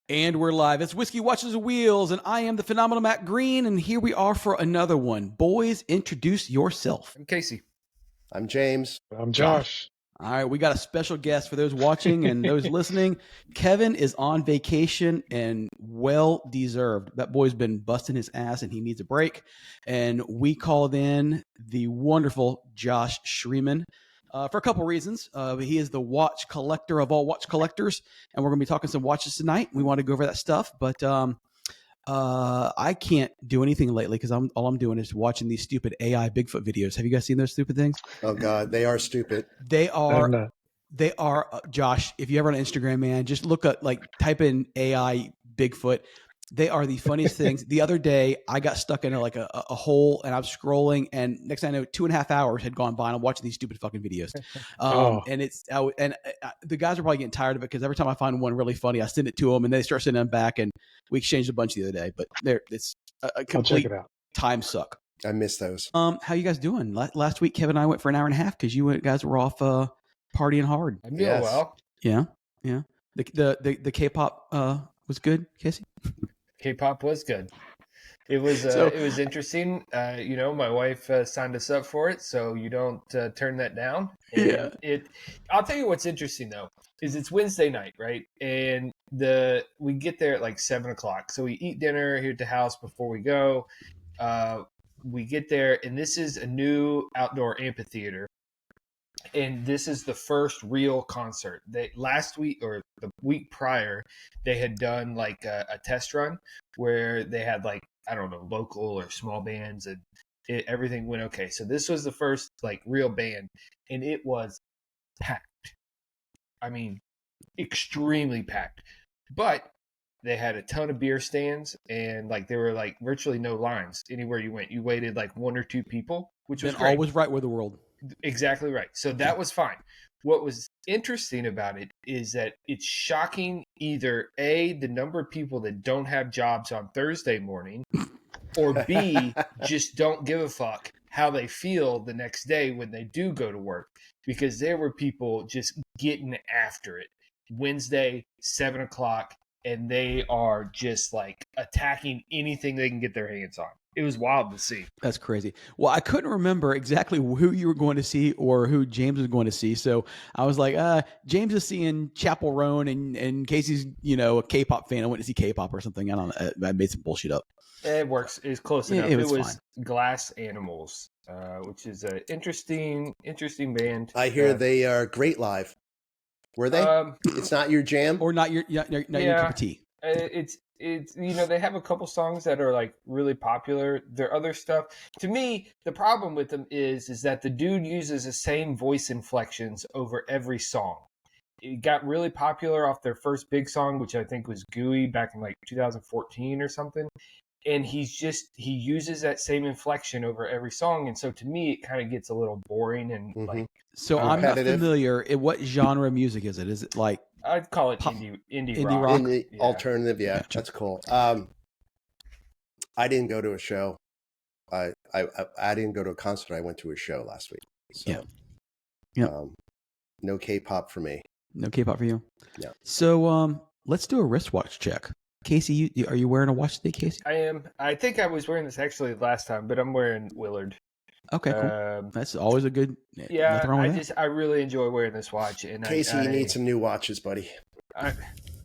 And we're live. It's Whiskey Watches the Wheels, and I am the phenomenal Matt Green, and here we are for another one. Boys, introduce yourself. I'm Casey. I'm James. I'm Josh. All right, we got a special guest for those watching and those listening. Kevin is on vacation and well-deserved. That boy's been busting his ass, and he needs a break. And we called in the wonderful Josh Shreeman. For a couple reasons. He is the watch collector of all watch collectors, and we're going to be talking some watches tonight. We want to go over that stuff, but I can't do anything lately because all I'm doing is watching these stupid AI Bigfoot videos. Have you guys seen those stupid things? Oh God, they are stupid. They are. Josh, if you ever on Instagram, man, just look up, type in AI Bigfoot. They are the funniest things. The other day, I got stuck in a hole, and I was scrolling, and next thing I know, 2.5 hours had gone by, and I'm watching these stupid fucking videos. And the guys are probably getting tired of it because every time I find one really funny, I send it to them, and they start sending them back, and we exchanged a bunch the other day. But it's a complete time suck. I miss those. How you guys doing? Last week, Kevin and I went for an hour and a half because you guys were off partying hard. I'm doing well. Yeah. The K-pop was good, Casey. K-pop was good. It was it was interesting. My wife signed us up for it, so you don't turn that down. And I'll tell you what's interesting though is it's Wednesday night, right? And we get there at like 7:00, so we eat dinner here at the house before we go. We get there, and this is a new outdoor amphitheater. And this is the first real concert. Last week or the week prior, they had done like a test run where they had local or small bands, and everything went okay. So this was the first real band, and it was packed. I mean, extremely packed. But they had a ton of beer stands, and there were virtually no lines anywhere you went. You waited one or two people, which was great. Always right with the world. Exactly right. So that was fine. What was interesting about it is that it's shocking either A, the number of people that don't have jobs on Thursday morning, or B, just don't give a fuck how they feel the next day when they do go to work. Because there were people just getting after it. Wednesday, 7:00, and they are just attacking anything they can get their hands on. It was wild to see. That's crazy. Well, I couldn't remember exactly who you were going to see or who James was going to see. So I was like, James is seeing Chapel Roan, and Casey's, a K-pop fan. I went to see K-pop or something. I don't know. I made some bullshit up. It works. It's close enough. It was fine. Glass Animals, which is an interesting band. I hear they are great live. Were they? It's not your jam? Or not your cup of tea. It's they have a couple songs that are really popular. Their other stuff, to me, the problem with them is that the dude uses the same voice inflections over every song. It got really popular off their first big song, which I think was Gooey back in 2014 or something. And he uses that same inflection over every song, and so to me it kind of gets a little boring and So I'm not familiar. What genre of music is it? Is it I'd call it indie rock. Alternative, yeah, gotcha. That's cool. I didn't go to a show. I didn't go to a concert. I went to a show last week. So, no K-pop for me. No K-pop for you? Yeah. So let's do a wristwatch check. Casey, are you wearing a watch today, Casey? I am. I think I was wearing this actually last time, but I'm wearing Willard. Okay, cool. That's always a good. Yeah, I really enjoy wearing this watch. And Casey, you need some new watches, buddy. I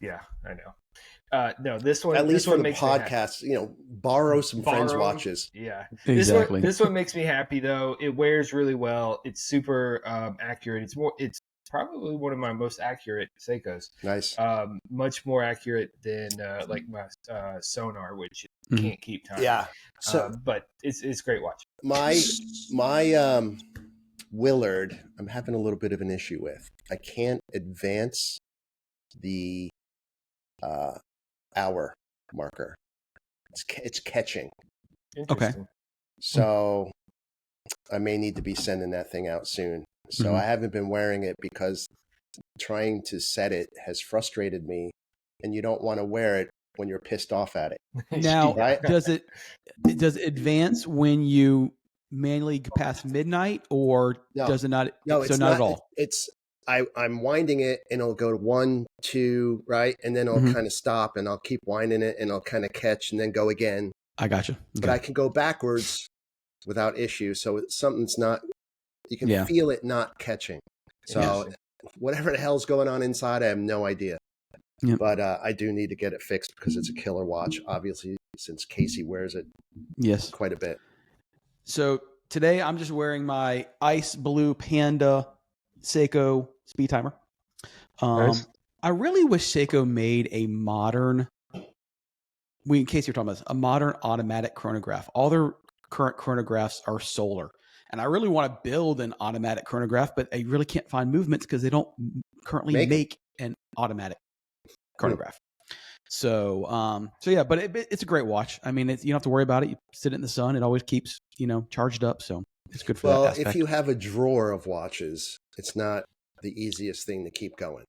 know. No, this one. At least for the podcast, borrow some friends' watches. Yeah, exactly. This one makes me happy though. It wears really well. It's super accurate. It's probably one of my most accurate Seikos. Nice. Much more accurate than my Sonar, which can't keep time. Yeah. So, but it's a great watch. My Willard, I'm having a little bit of an issue with. I can't advance the hour marker. It's catching. Okay. So I may need to be sending that thing out soon. So I haven't been wearing it because trying to set it has frustrated me, and you don't want to wear it when you're pissed off at it. Now, right? does it advance when you manually pass midnight, or does it not? No, so it's not at all. I'm winding it and it'll go to 1, 2, right? And then it'll kind of stop and I'll keep winding it and I'll kind of catch and then go again. I got you. Okay. But I can go backwards without issue. So something's not, you can feel it not catching. So whatever the hell's going on inside, I have no idea. Yep. But I do need to get it fixed because it's a killer watch, obviously, since Casey wears it quite a bit. So today I'm just wearing my Ice Blue Panda Seiko speed timer. Nice. I really wish Seiko made a modern, in case you're talking about this, a modern automatic chronograph. All their current chronographs are solar. And I really want to build an automatic chronograph, but I really can't find movements because they don't currently make an automatic chronograph. So yeah, but it's a great watch. I mean, you don't have to worry about it. You sit it in the sun. It always keeps, charged up. So it's good for that aspect. If you have a drawer of watches, it's not the easiest thing to keep going.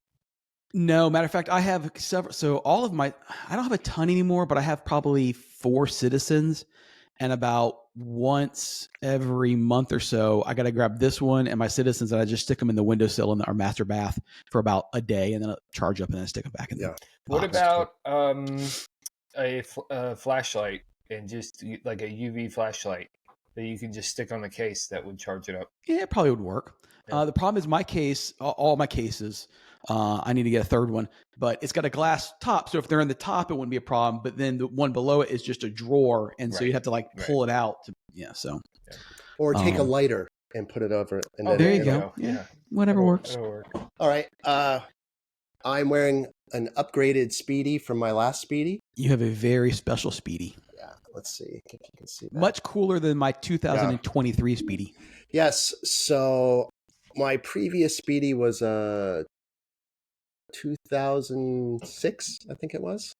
No, matter of fact, I have several. So all of I don't have a ton anymore, but I have probably 4 Citizens. And about once every month or so, I got to grab this one and my Citizens, and I just stick them in the windowsill in our master bath for about a day, and then I'll charge up and then stick them back in there. What about a flashlight and just like a UV flashlight that you can just stick on the case that would charge it up? Yeah, it probably would work. Yeah. The problem is my case, all my cases, I need to get a third one, but it's got a glass top. So if they're in the top, it wouldn't be a problem. But then the one below it is just a drawer. And so you have to pull it out. Or take a lighter and put it over it. And then there you go. Yeah. Whatever works. All right. I'm wearing an upgraded Speedy from my last Speedy. You have a very special Speedy. Yeah. Let's see if you can see that. Much cooler than my 2023 Speedy. Yes. So my previous Speedy was a 2006, I think it was,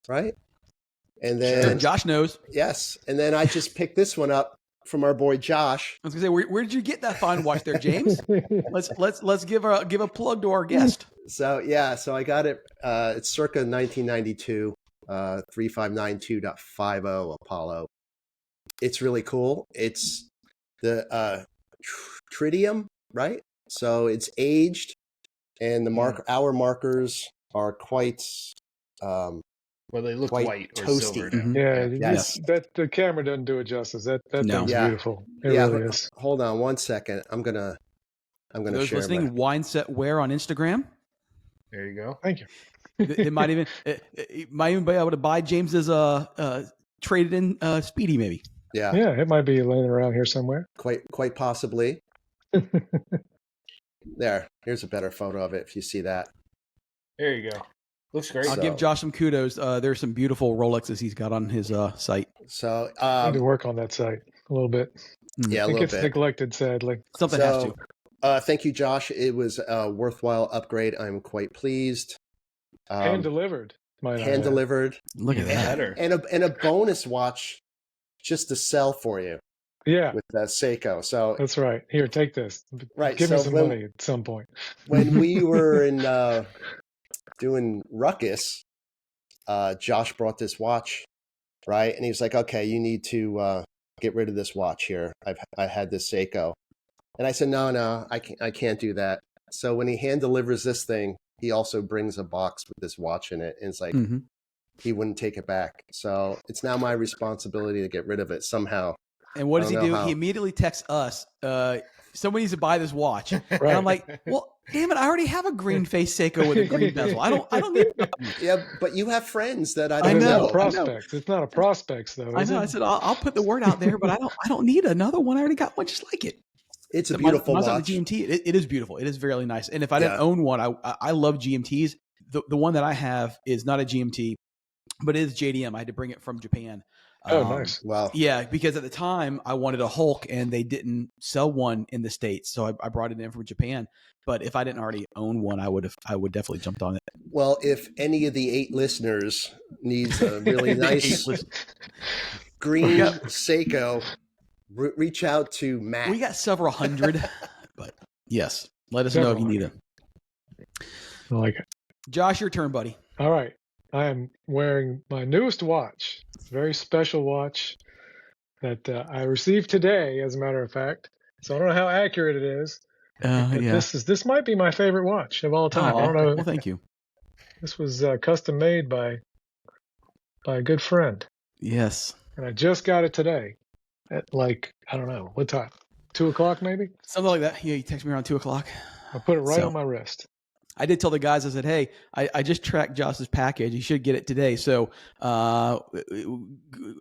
right? And then Josh knows. Yes, and then I just picked this one up from our boy Josh. I was gonna say, where did you get that fine watch there, James? let's give a plug to our guest. So I got it. It's circa 1992, 3592.50 Apollo. It's really cool. It's the tritium, right? So it's aged. And the hour markers are quite they look white or toasty. silver. Mm-hmm. Yeah, that the camera doesn't do it justice. That thing's beautiful. It really is. Hold on 1 second. I'm gonna those share. Listening, Wine Set Wear on Instagram. There you go. Thank you. It might even be able to buy James's traded in Speedy maybe. Yeah, it might be laying around here somewhere. Quite possibly. Here's a better photo of it if you see that. There you go. Looks great. I'll give Josh some kudos. There's some beautiful Rolexes he's got on his site. So I need to work on that site a little bit. Yeah, it gets neglected, sadly. Something has to. Thank you, Josh. It was a worthwhile upgrade. I'm quite pleased. Hand delivered. Hand delivered. Look at that. And a bonus watch just to sell for you. Yeah, with that Seiko. So that's right. Here, take this. Right, give me some money at some point. When we were in doing Ruckus, Josh brought this watch, right? And he was like, "Okay, you need to get rid of this watch here. I had this Seiko," and I said, "No, I can't do that." So when he hand delivers this thing, he also brings a box with this watch in it, and it's like he wouldn't take it back. So it's now my responsibility to get rid of it somehow. And what does he do? He immediately texts us, somebody needs to buy this watch. Right. And I'm like, well, damn it, I already have a green face Seiko with a green bezel. I don't need it. Yeah, but you have friends that I don't know. Prospects. It's not a prospects though. I know. I said I'll put the word out there, but I don't need another one. I already got one just like it. It's a beautiful watch. On the GMT, it is beautiful. It is very nice. And if I didn't own one, I love GMTs. The one that I have is not a GMT, but it is JDM. I had to bring it from Japan. Oh, nice. Wow. Yeah, because at the time I wanted a Hulk and they didn't sell one in the States. So I brought it in from Japan. But if I didn't already own one, I would definitely jumped on it. Well, if any of the 8 listeners needs a really nice green Seiko, reach out to Matt. We got several hundred, but yes, let us know if you need them. I like it. Josh, your turn, buddy. All right. I am wearing my newest watch. It's a very special watch that I received today, as a matter of fact. So I don't know how accurate it is, Yeah. This might be my favorite watch of all time. I don't know. Well, thank you. This was custom made by a good friend, Yes. and I just got it today at like, I don't know what time, 2:00 maybe. Something like that. Yeah, you text me around 2:00. I put it right on my wrist. I did tell the guys, I said, hey, I just tracked Josh's package. You should get it today. So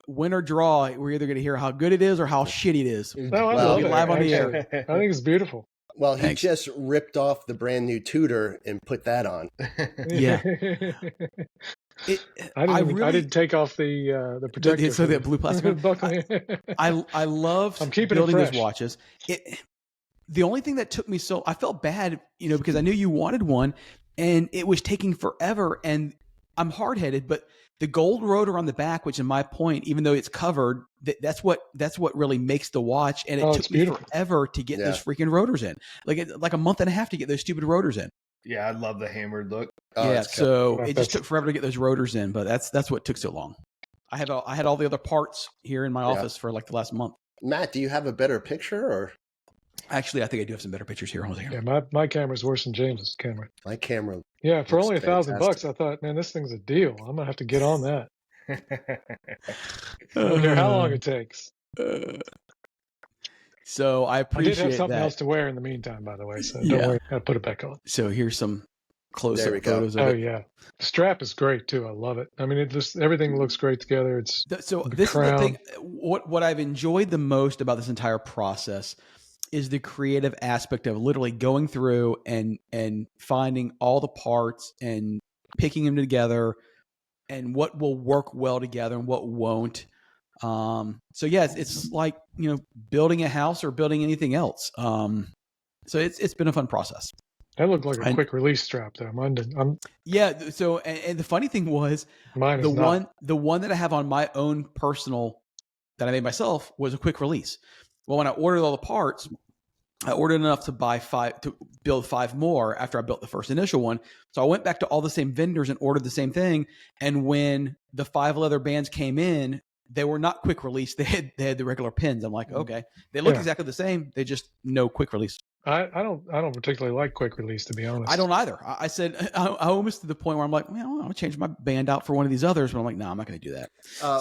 win or draw, we're either going to hear how good it is or how shitty it is. No, I love it. Live on the air. I think it's beautiful. Well, he just ripped off the brand new Tudor and put that on. Yeah. I didn't take off the protector. So the blue plastic. I love building those watches. The only thing that took me I felt bad, because I knew you wanted one, and it was taking forever. And I'm hard headed, but the gold rotor on the back, which in my point, even though it's covered, that's what really makes the watch. And it took me forever to get those freaking rotors in, like a month and a half to get those stupid rotors in. Yeah, I love the hammered look. Yeah, so it just took forever to get those rotors in, but that's what took so long. I had all the other parts here in my office for like the last month. Matt, do you have a better picture or? Actually, I think I do have some better pictures here. Yeah, my camera's worse than James's camera. My camera. Yeah, for only $1,000, I thought, man, this thing's a deal. I'm gonna have to get on that. I don't care how long it takes. So I appreciate that. I did have something else to wear in the meantime, by the way. So don't worry, I'll put it back on. So here's some close-up photos of it. Oh yeah, the strap is great too. I love it. I mean, everything looks great together. It's so this is the thing. What I've enjoyed the most about this entire process is the creative aspect of literally going through and finding all the parts and picking them together and what will work well together and what won't. So yes, it's like, building a house or building anything else. So it's been a fun process. That looked like a quick release strap though. Mine didn't. Yeah. So, and the funny thing was the one that I have on my own personal that I made myself was a quick release. Well, when I ordered all the parts, I ordered enough to build 5 more after I built the first initial one. So I went back to all the same vendors and ordered the same thing. And when the 5 leather bands came in, they were not quick release. They had the regular pins. I'm like, okay, they look exactly the same. They just no quick release. I don't particularly like quick release, to be honest. I don't either. I said I almost to the point where I'm like, well, I'm gonna change my band out for one of these others, but I'm like, no, I'm not gonna do that.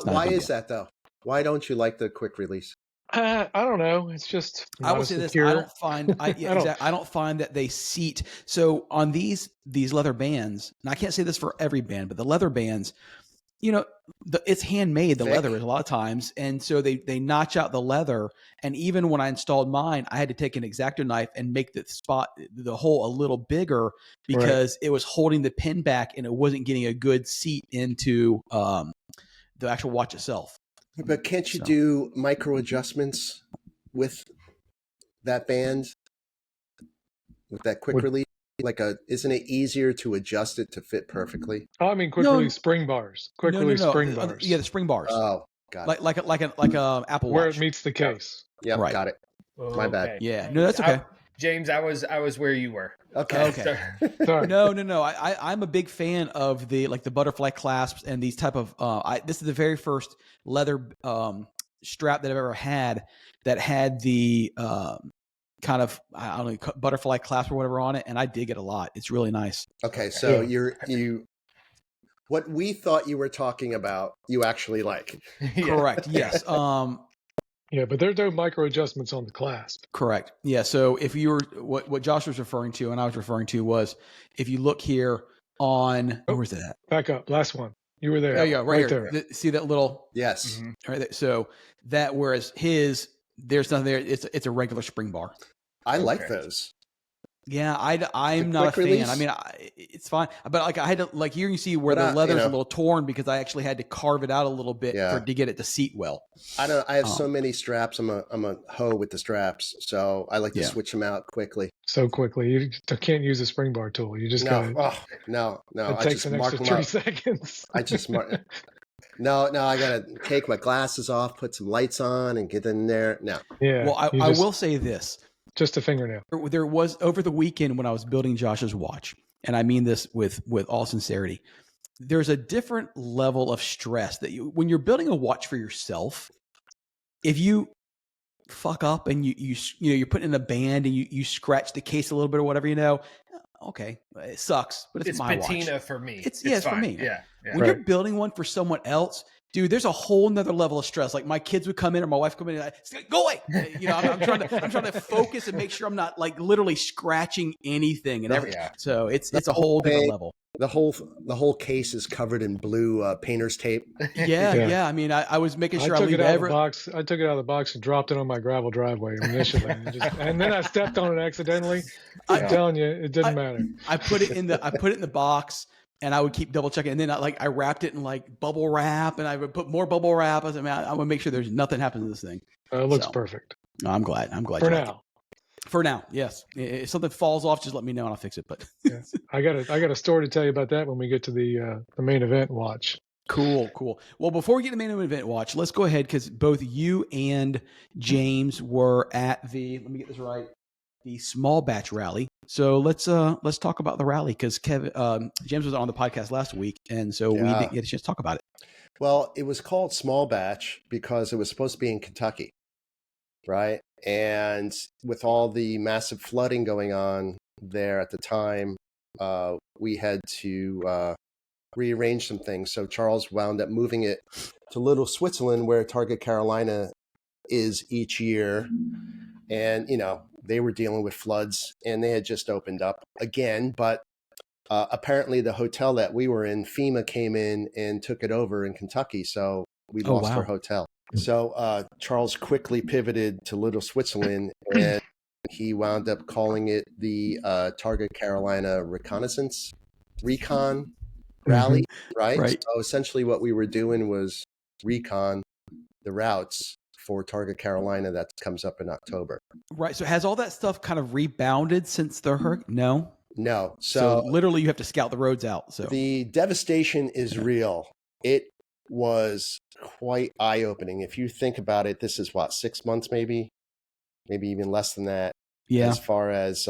Why is that though? Why don't you like the quick release? I don't know. It's just I will say this. I don't find that they seat. So on these leather bands, and I can't say this for every band, but the leather bands, it's handmade. The leather is a lot of times, and so they notch out the leather. And even when I installed mine, I had to take an X-Acto knife and make the hole a little bigger because it was holding the pin back, and it wasn't getting a good seat into the actual watch itself. But can't you do micro adjustments with that band, with that quick release? Isn't it easier to adjust it to fit perfectly? Oh, I mean, quick release spring bars. Quick release spring bars. Yeah, the spring bars. Oh, got it. Like a Apple Watch. Where it meets the case. Yeah, right. Got it. My bad. Yeah, no, that's okay. James, I was where you were. Okay. Sorry. No. I'm a big fan of the butterfly clasps and these type of. This is the very first leather strap that I've ever had that had the kind of, I don't know, butterfly clasp or whatever on it, and I dig it a lot. It's really nice. Okay, so you what we thought you were talking about, you actually like. Correct. Yes. Yeah, but there's no micro adjustments on the clasp. Correct. Yeah. So if you were what Josh was referring to and I was referring to was if you look here on where's it at? Back up. Last one. You were there. Oh yeah, right here. See that little? Yes. Mm-hmm. Right there. So that whereas there's nothing there. It's a regular spring bar. I like those. Yeah, I'm not a fan. Release? I mean, it's fine, but I had to here you see where the leather's a little torn because I actually had to carve it out a little bit to get it to seat well. I have so many straps. I'm a hoe with the straps, so I like to switch them out quickly. So quickly, you can't use a spring bar tool. You just no. It takes an extra 3 seconds. I just mark. No, I gotta take my glasses off, put some lights on, and get in there. No. Yeah. Well, I will say this. Just a fingernail. There was over the weekend when I was building Josh's watch, and I mean this with all sincerity. There's a different level of stress that when you're building a watch for yourself, if you fuck up and you're putting in a band and you scratch the case a little bit or whatever, okay, it sucks, but it's my patina watch. for me. It's for me. Yeah. When you're building one for someone else, dude, there's a whole nother level of stress. Like my kids would come in or my wife come in and go away. I'm trying to focus and make sure I'm not like literally scratching anything and everything. So it's a whole different level. The whole case is covered in blue painter's tape. Yeah. I mean, I was making sure I took it out of the box. I took it out of the box and dropped it on my gravel driveway initially, and then I stepped on it accidentally. I'm telling you, it didn't matter. I put it in the box, and I would keep double checking. And then I wrapped it in like bubble wrap, and I would put more bubble wrap. I said, man, I want to make sure there's nothing happens to this thing. It looks perfect. I'm glad. For now, yes. If something falls off, just let me know and I'll fix it. But I got a story to tell you about that when we get to the main event watch. Cool. Well, before we get to the main event watch, let's go ahead because both you and James were at let me get this right, the small batch rally. So let's talk about the rally because James was on the podcast last week, and so we didn't get a chance to talk about it. Well, it was called small batch because it was supposed to be in Kentucky, right? And with all the massive flooding going on there at the time, we had to rearrange some things. So Charles wound up moving it to Little Switzerland, where Target Carolina is each year. And, they were dealing with floods and they had just opened up again. But apparently the hotel that we were in, FEMA came in and took it over in Kentucky. So we lost our hotel. So Charles quickly pivoted to Little Switzerland, and he wound up calling it the Target Carolina Recon Rally, right? So essentially what we were doing was recon the routes for Target Carolina that comes up in October. Right. So has all that stuff kind of rebounded since the hurricane? No. So literally you have to scout the roads out. So the devastation is real. It was quite eye-opening. If you think about it, this is 6 months, maybe even less than that. Yeah. As far as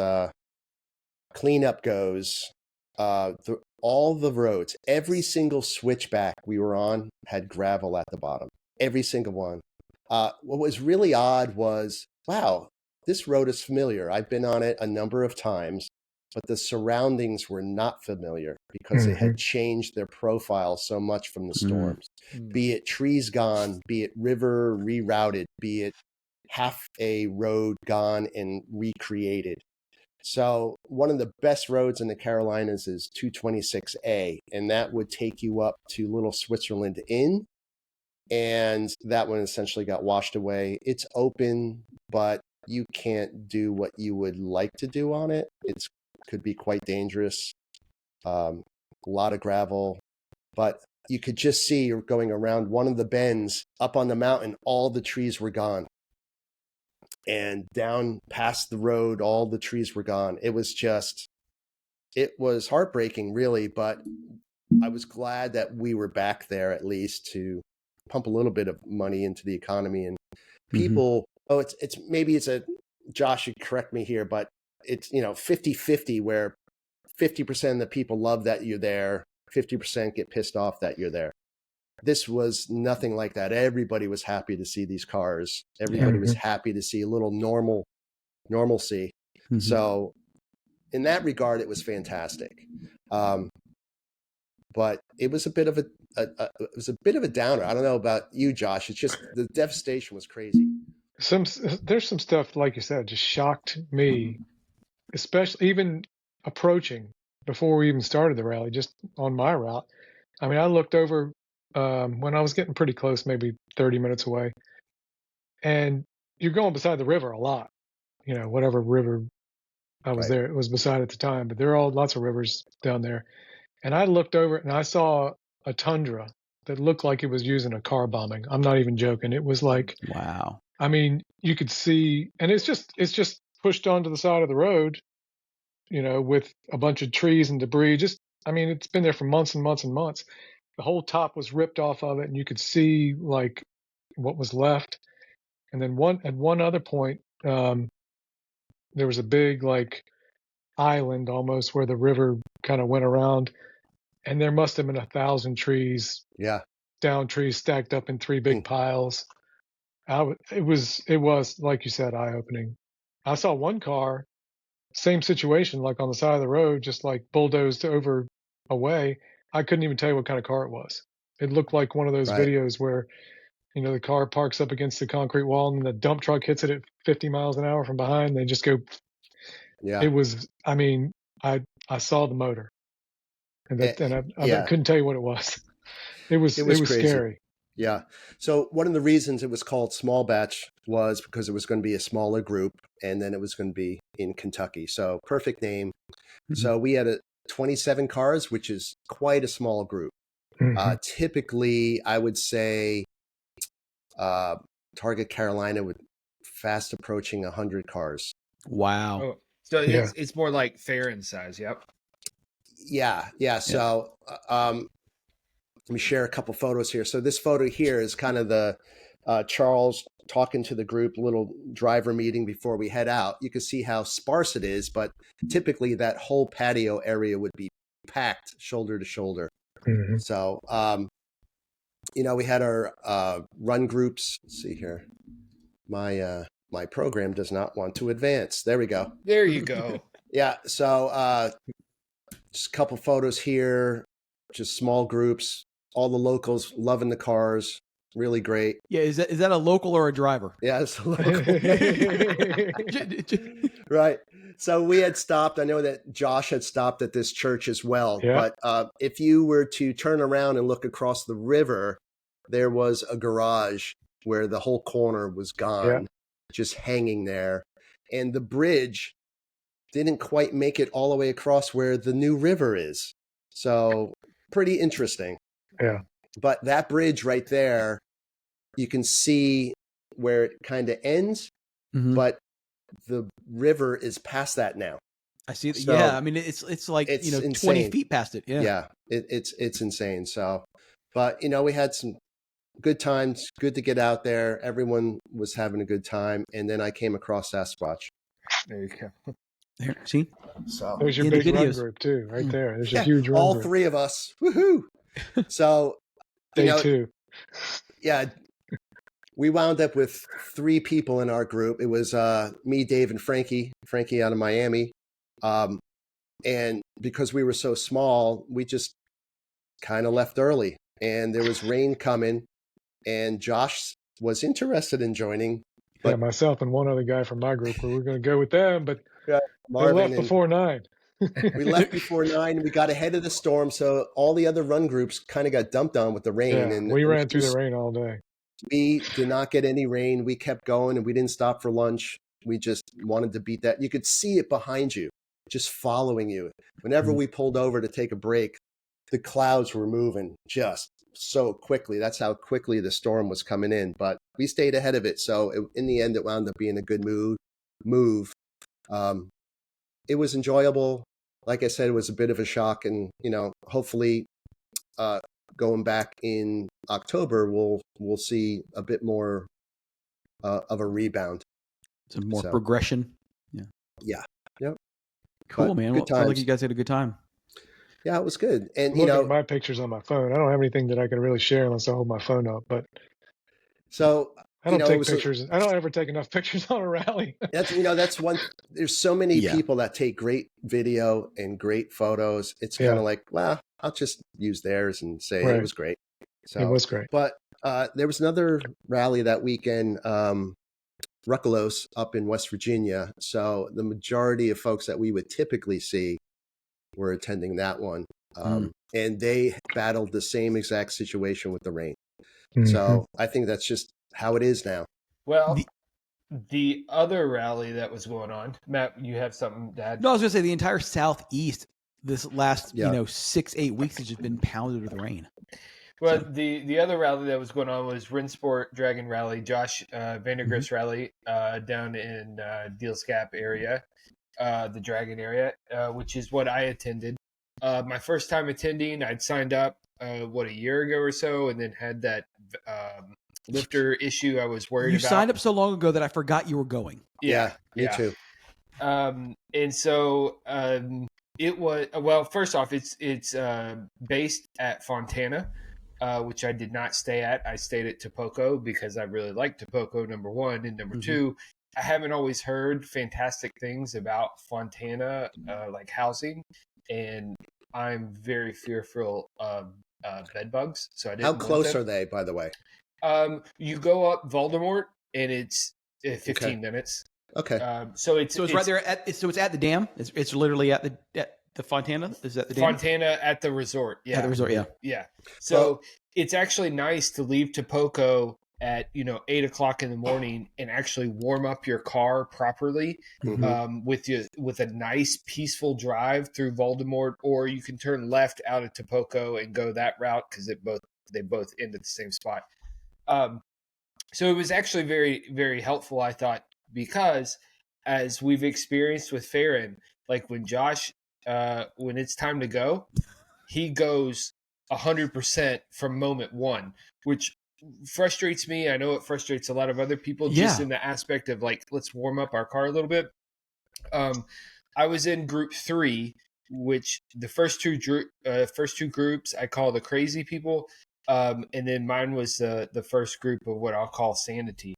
cleanup goes, all the roads, every single switchback we were on had gravel at the bottom. Every single one. What was really odd was, wow, this road is familiar. I've been on it a number of times, but the surroundings were not familiar because they had changed their profile so much from the storms. Be it trees gone, be it river rerouted, be it half a road gone and recreated. So one of the best roads in the Carolinas is 226A, and that would take you up to Little Switzerland Inn. And that one essentially got washed away. It's open, but you can't do what you would like to do on it. It could be quite dangerous. A lot of gravel, but you could just see going around one of the bends up on the mountain, all the trees were gone. And down past the road, all the trees were gone. It was heartbreaking, really, but I was glad that we were back there at least to pump a little bit of money into the economy. And people, Josh should correct me here, but it's, 50-50 where 50% of the people love that you're there, 50% get pissed off that you're there. This was nothing like that. Everybody was happy to see these cars. Everybody was happy to see a little normalcy. So in that regard, it was fantastic. But it was a bit of a downer. I don't know about you, Josh. It's just the devastation was crazy. There's some stuff, like you said, just shocked me, especially even approaching before we even started the rally, just on my route. I mean, I looked over when I was getting pretty close, maybe 30 minutes away, and you're going beside the river a lot. Whatever river I was there, it was beside at the time, but there are lots of rivers down there. And I looked over and I saw a Tundra that looked like it was using a car bombing. I'm not even joking. It was like, wow. I mean, you could see, and it's just pushed onto the side of the road, with a bunch of trees and debris. It's been there for months and months and months. The whole top was ripped off of it, and you could see like what was left. And then at one other point, there was a big like island almost where the river kind of went around, and there must have been 1,000 trees. Yeah. Down trees stacked up in 3 big piles. It was like you said, eye opening. I saw one car, same situation, like on the side of the road, just like bulldozed over away. I couldn't even tell you what kind of car it was. It looked like one of those Right. videos where, the car parks up against the concrete wall and the dump truck hits it at 50 miles an hour from behind. They just go. Yeah. It was. I mean, I saw the motor, and I Yeah. couldn't tell you what it was. It was crazy. scary. Yeah. So one of the reasons it was called small batch was because it was going to be a smaller group, and then it was going to be in Kentucky. So perfect name. Mhm. So we had 27 cars, which is quite a small group. Mhm. Typically, I would say Target Carolina would fast approaching 100 cars. Wow. Oh, so Yeah. it's more like fair in size. Yep. Yeah. So let me share a couple photos here. So this photo here is kind of the Charles talking to the group, little driver meeting before we head out. You can see how sparse it is, but typically that whole patio area would be packed shoulder to shoulder. Mhm. So, we had our run groups. Let's see here. My program does not want to advance. There we go. There you go. Yeah. So just a couple photos here, just small groups, all the locals loving the cars. Really great. Yeah, is that a local or a driver? Yeah, it's a local. Right. So we had stopped. I know that Josh had stopped at this church as well. Yeah. But if you were to turn around and look across the river, there was a garage where the whole corner was gone, just hanging there. And the bridge didn't quite make it all the way across where the new river is. So pretty interesting. Yeah. But that bridge right there, you can see where it kind of ends, but the river is past that now. I see. So yeah, I mean it's like it's 20 insane. feet past it. Yeah. Yeah, it's insane. So, but we had some good times. Good to get out there. Everyone was having a good time, and then I came across Sasquatch. There you go. There, see. So There's your In the big run videos. group too, right there. There's yeah, a huge run all group. three of us. Woohoo! So Day 2. Yeah, we wound up with 3 people in our group. It was me, Dave, and Frankie out of Miami. And because we were so small, we just kind of left early. And there was rain coming, and Josh was interested in joining. Yeah, myself and one other guy from my group, we were going to go with them, but they left before 9. We left before 9. We got ahead of the storm, so all the other run groups kind of got dumped on with the rain. Yeah, and we ran through the rain all day. We did not get any rain. We kept going, and we didn't stop for lunch. We just wanted to beat that. You could see it behind you, just following you. Whenever we pulled over to take a break, the clouds were moving just so quickly. That's how quickly the storm was coming in. But we stayed ahead of it. So in the end, it wound up being a good move. It was enjoyable. Like I said, it was a bit of a shock. And, hopefully going back in October, we'll see a bit more of a rebound. Some more progression. Yeah. Yep. Cool, But man. good Well, sounds like times. you guys had a good time. Yeah, it was good. And I'm looking at my pictures on my phone. I don't have anything that I can really share unless I hold my phone up. But so I don't take pictures. I don't ever take enough pictures on a rally. That's one. There's so many people that take great video and great photos. It's kind of like, well, I'll just use theirs and say it was great. So it was great. But there was another rally that weekend, Ruckalos up in West Virginia. So the majority of folks that we would typically see were attending that one. And they battled the same exact situation with the rain. So I think that's just how it is now. Well, the other rally that was going on, Matt, you have something to add? No, I was going to say the entire Southeast this last 6-8 weeks has just been pounded with rain. Well, the other rally that was going on was Rinsport Dragon Rally, Josh Vandergriff's rally down in Deals Gap area, the Dragon area, which is what I attended. My first time attending, I'd signed up, a year ago or so, and then had that lifter issue I was worried about. You signed up so long ago that I forgot you were going. Yeah, me too. And so it was, well, first off, it's based at Fontana. which I did not stay at. I stayed at Topoco because I really liked Topoco, number one. And number two, I haven't always heard fantastic things about Fontana, like housing. And I'm very fearful of bed bugs. So I didn't How want close them. are they, by the way? You go up Voldemort and it's 15 Okay. minutes. Okay. So it's right there it's at the dam. It's literally at the Fontana. Is that the dam? Fontana at the resort. Yeah. At the resort, yeah. Yeah. So it's actually nice to leave Topoco at 8:00 in the morning and actually warm up your car properly with a nice peaceful drive through Voldemort, or you can turn left out of Topoco and go that route because they both end at the same spot. So it was actually very, very helpful, I thought, because as we've experienced with Farron, like when Josh, when it's time to go, he goes 100% from moment one, which frustrates me. I know it frustrates a lot of other people just in the aspect of like, let's warm up our car a little bit. I was in group 3, which the first two groups I call the crazy people. And then mine was the first group of what I'll call sanity.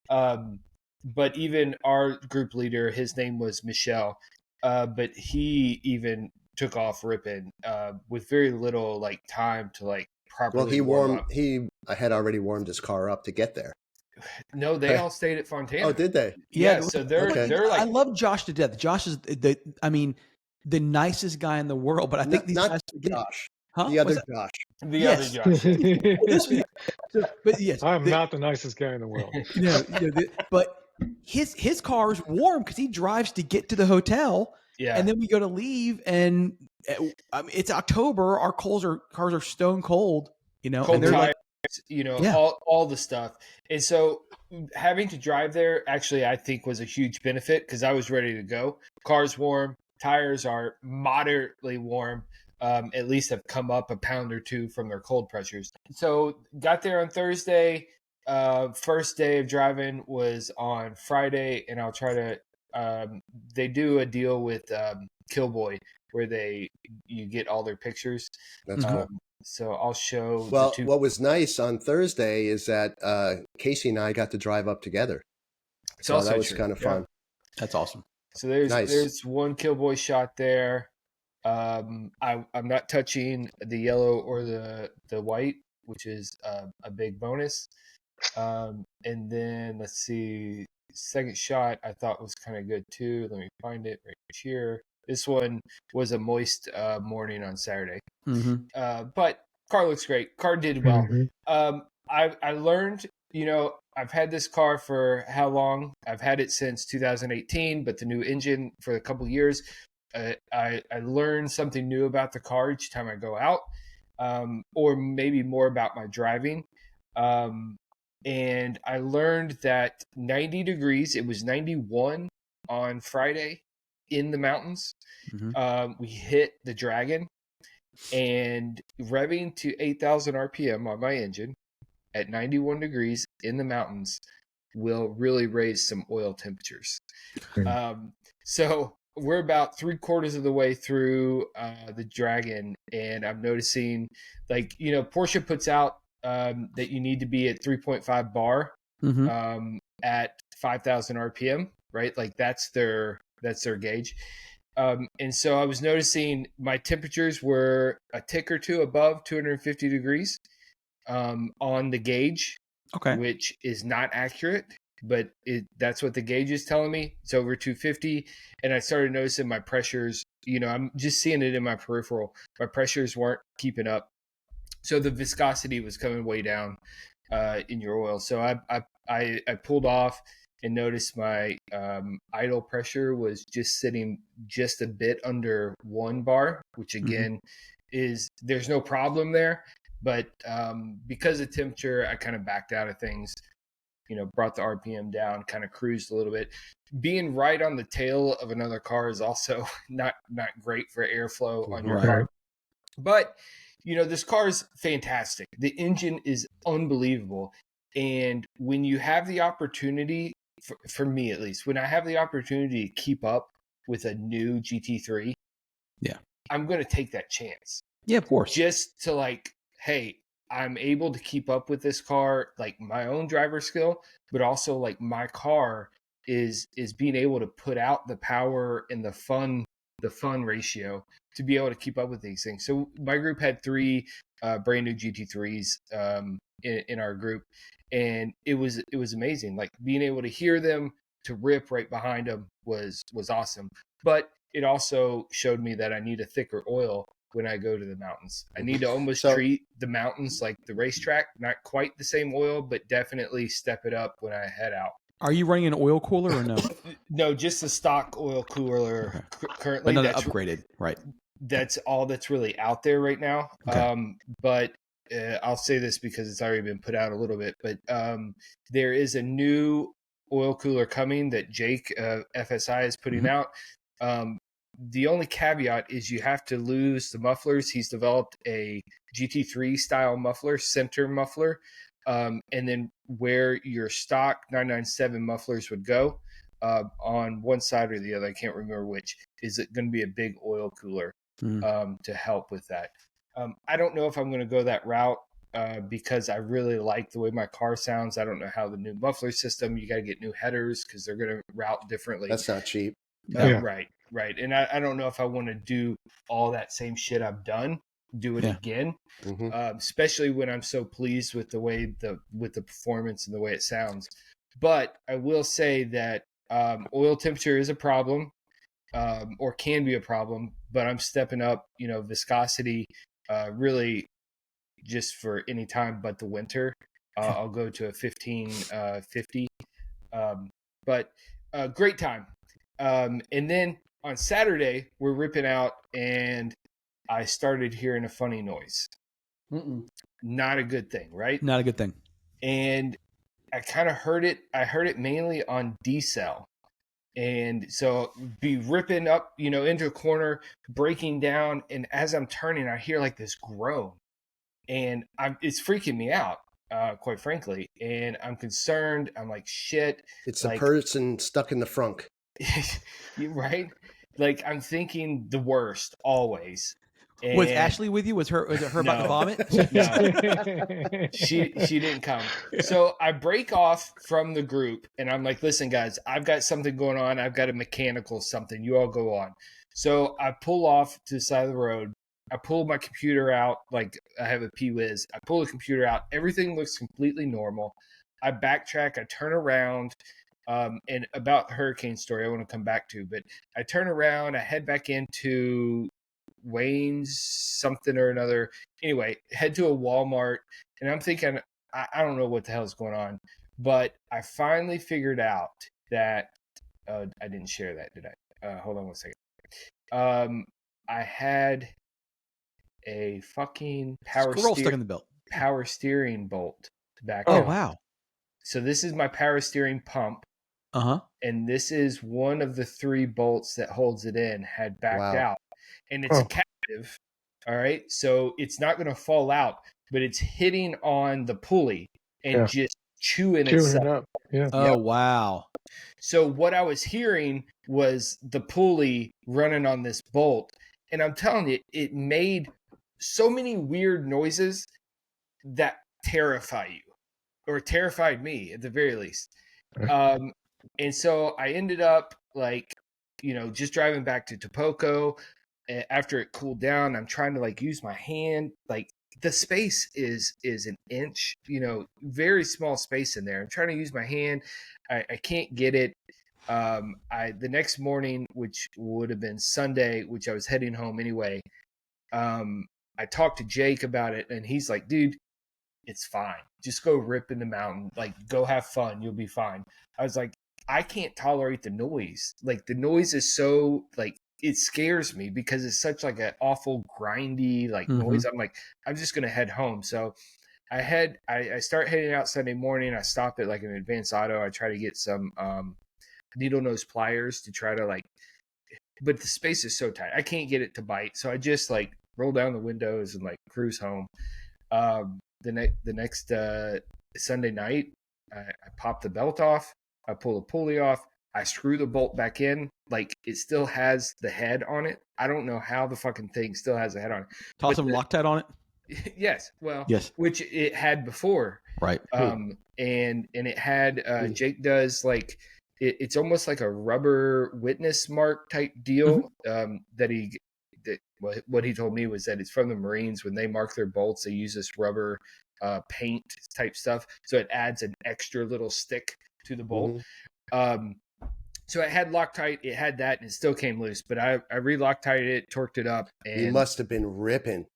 But even our group leader, his name was Michelle, but he even took off ripping with very little like time to like properly warm up. I had already warmed his car up to get there. No, they all stayed at Fontana. Oh, did they? Yeah, so they're like. I love Josh to death. Josh is the nicest guy in the world, but I think these guys Josh. Huh? The other Josh. The other Josh. But yes, I'm not the nicest guy in the world. But his car is warm because he drives to get to the hotel. Yeah. And then we go to leave, and it's October. Our cars are stone cold. Cold and they're tires, like, all the stuff. And so having to drive there actually, I think, was a huge benefit because I was ready to go. Car's warm, tires are moderately warm. At least have come up a pound or two from their cold pressures. So got there on Thursday. First day of driving was on Friday, and I'll try to. They do a deal with Killboy where you get all their pictures. That's cool. So I'll show. Well, what was nice on Thursday is that Casey and I got to drive up together. So that was kind of fun. That's awesome. So there's one Killboy shot there. I'm not touching the yellow or the white, which is a big bonus. And then let's see, second shot I thought was kind of good too. Let me find it right here. This one was a moist morning on Saturday. But car looks great. Car did well. I learned, I've had this car for how long? I've had it since 2018, but the new engine for a couple years. I learn something new about the car each time I go out, or maybe more about my driving. And I learned that 90 degrees, it was 91 on Friday in the mountains. We hit the Dragon, and revving to 8,000 RPM on my engine at 91 degrees in the mountains will really raise some oil temperatures. So we're about 3/4 of the way through the Dragon, and I'm noticing, like, Porsche puts out that you need to be at 3.5 bar at 5,000 RPM, right? Like that's their gauge. And so I was noticing my temperatures were a tick or two above 250 degrees on the gauge, which is not accurate. But that's what the gauge is telling me. It's over 250. And I started noticing my pressures, I'm just seeing it in my peripheral. My pressures weren't keeping up. So the viscosity was coming way down in your oil. So I pulled off and noticed my idle pressure was just sitting just a bit under 1 bar, which again there's no problem there. But because of temperature, I kind of backed out of things. Brought the RPM down, kind of cruised a little bit. Being right on the tail of another car is also not great for airflow on your car. But, this car is fantastic. The engine is unbelievable. And when you have the opportunity, for me at least, when I have the opportunity to keep up with a new GT3, I'm going to take that chance. Yeah, of course. Just to like, hey, I'm able to keep up with this car, like my own driver skill, but also like my car is being able to put out the power and the fun ratio to be able to keep up with these things. So my group had 3 brand new GT3s in our group, and it was amazing. Like being able to hear them to rip right behind them was awesome. But it also showed me that I need a thicker oil when I go to the mountains. I need to almost treat the mountains like the racetrack, not quite the same oil, but definitely step it up when I head out. Are you running an oil cooler or no? No, just a stock oil cooler currently. But not upgraded, right? That's all that's really out there right now. Okay. But I'll say this because it's already been put out a little bit, but there is a new oil cooler coming that Jake FSI is putting out. The only caveat is you have to lose the mufflers. He's developed a GT3 style muffler, center muffler, and then where your stock 997 mufflers would go on one side or the other, I can't remember which, is it going to be a big oil cooler to help with that. I don't know if I'm going to go that route because I really like the way my car sounds. I don't know how the new muffler system, you got to get new headers because they're going to route differently. That's not cheap. Right. And I don't know if I want to do all that same shit I've done, do it again, especially when I'm so pleased with the way with the performance and the way it sounds. But I will say that oil temperature is a problem, or can be a problem, but I'm stepping up, viscosity, really just for any time but the winter. I'll go to a 1550, but great time. And then on Saturday, we're ripping out, and I started hearing a funny noise. Not a good thing, right? Not a good thing. And I kind of heard it. I heard it mainly on D-cell. And so be ripping up, into a corner, breaking down. And as I'm turning, I hear like this groan. And it's freaking me out, quite frankly. And I'm concerned. I'm like, shit. It's a person stuck in the frunk. Right? Like I'm thinking the worst always. And was Ashley with you? Was it her about to vomit? No. She didn't come. So I break off from the group and I'm like, listen guys, I've got something going on. I've got a mechanical something. You all go on. So I pull off to the side of the road. I pull my computer out, like I have a P-Wiz. I pull the computer out. Everything looks completely normal. I backtrack. I turn around. And about the hurricane story, I want to come back to, but I turn around, I head back into Wayne's something or another. Anyway, head to a Walmart, and I'm thinking, I don't know what the hell is going on, but I finally figured out that I didn't share that, did I? Hold on one second. I had a fucking stuck in the belt. Power steering bolt back. Oh, wow. So this is my power steering pump. And this is one of the 3 bolts that holds it in had backed out, and it's a captive. All right. So it's not going to fall out, but it's hitting on the pulley and just chewing itself up. Yeah. Oh, wow. So what I was hearing was the pulley running on this bolt. And I'm telling you, it made so many weird noises that terrify you, or terrified me at the very least. And so I ended up just driving back to Topoco. After it cooled down, I'm trying to use my hand. Like the space is an inch, very small space in there. I'm trying to use my hand. I can't get it. The next morning, which would have been Sunday, which I was heading home anyway, I talked to Jake about it, and he's like, dude, it's fine. Just go rip in the mountain. Go have fun. You'll be fine. I was like, I can't tolerate the noise. The noise is so it scares me because it's such an awful grindy noise. I'm like, I'm just gonna head home. So I start heading out Sunday morning. I stop at an Advanced Auto. I try to get some needle nose pliers to try to but the space is so tight. I can't get it to bite. So I just roll down the windows and cruise home. The next Sunday night, I pop the belt off. I pull the pulley off. I screw the bolt back in. It still has the head on it. I don't know how the fucking thing still has a head on it. Toss some Loctite on it. Yes. Well, Yes. which it had before. Right. And it had Jake does like it's almost like a rubber witness mark type deal what he told me was that it's from the Marines. When they mark their bolts, they use this rubber paint type stuff, so it adds an extra little stick to the bolt. So it had Loctite, it had that, and it still came loose, but I re-Loctited it, torqued it up, and You must have been ripping.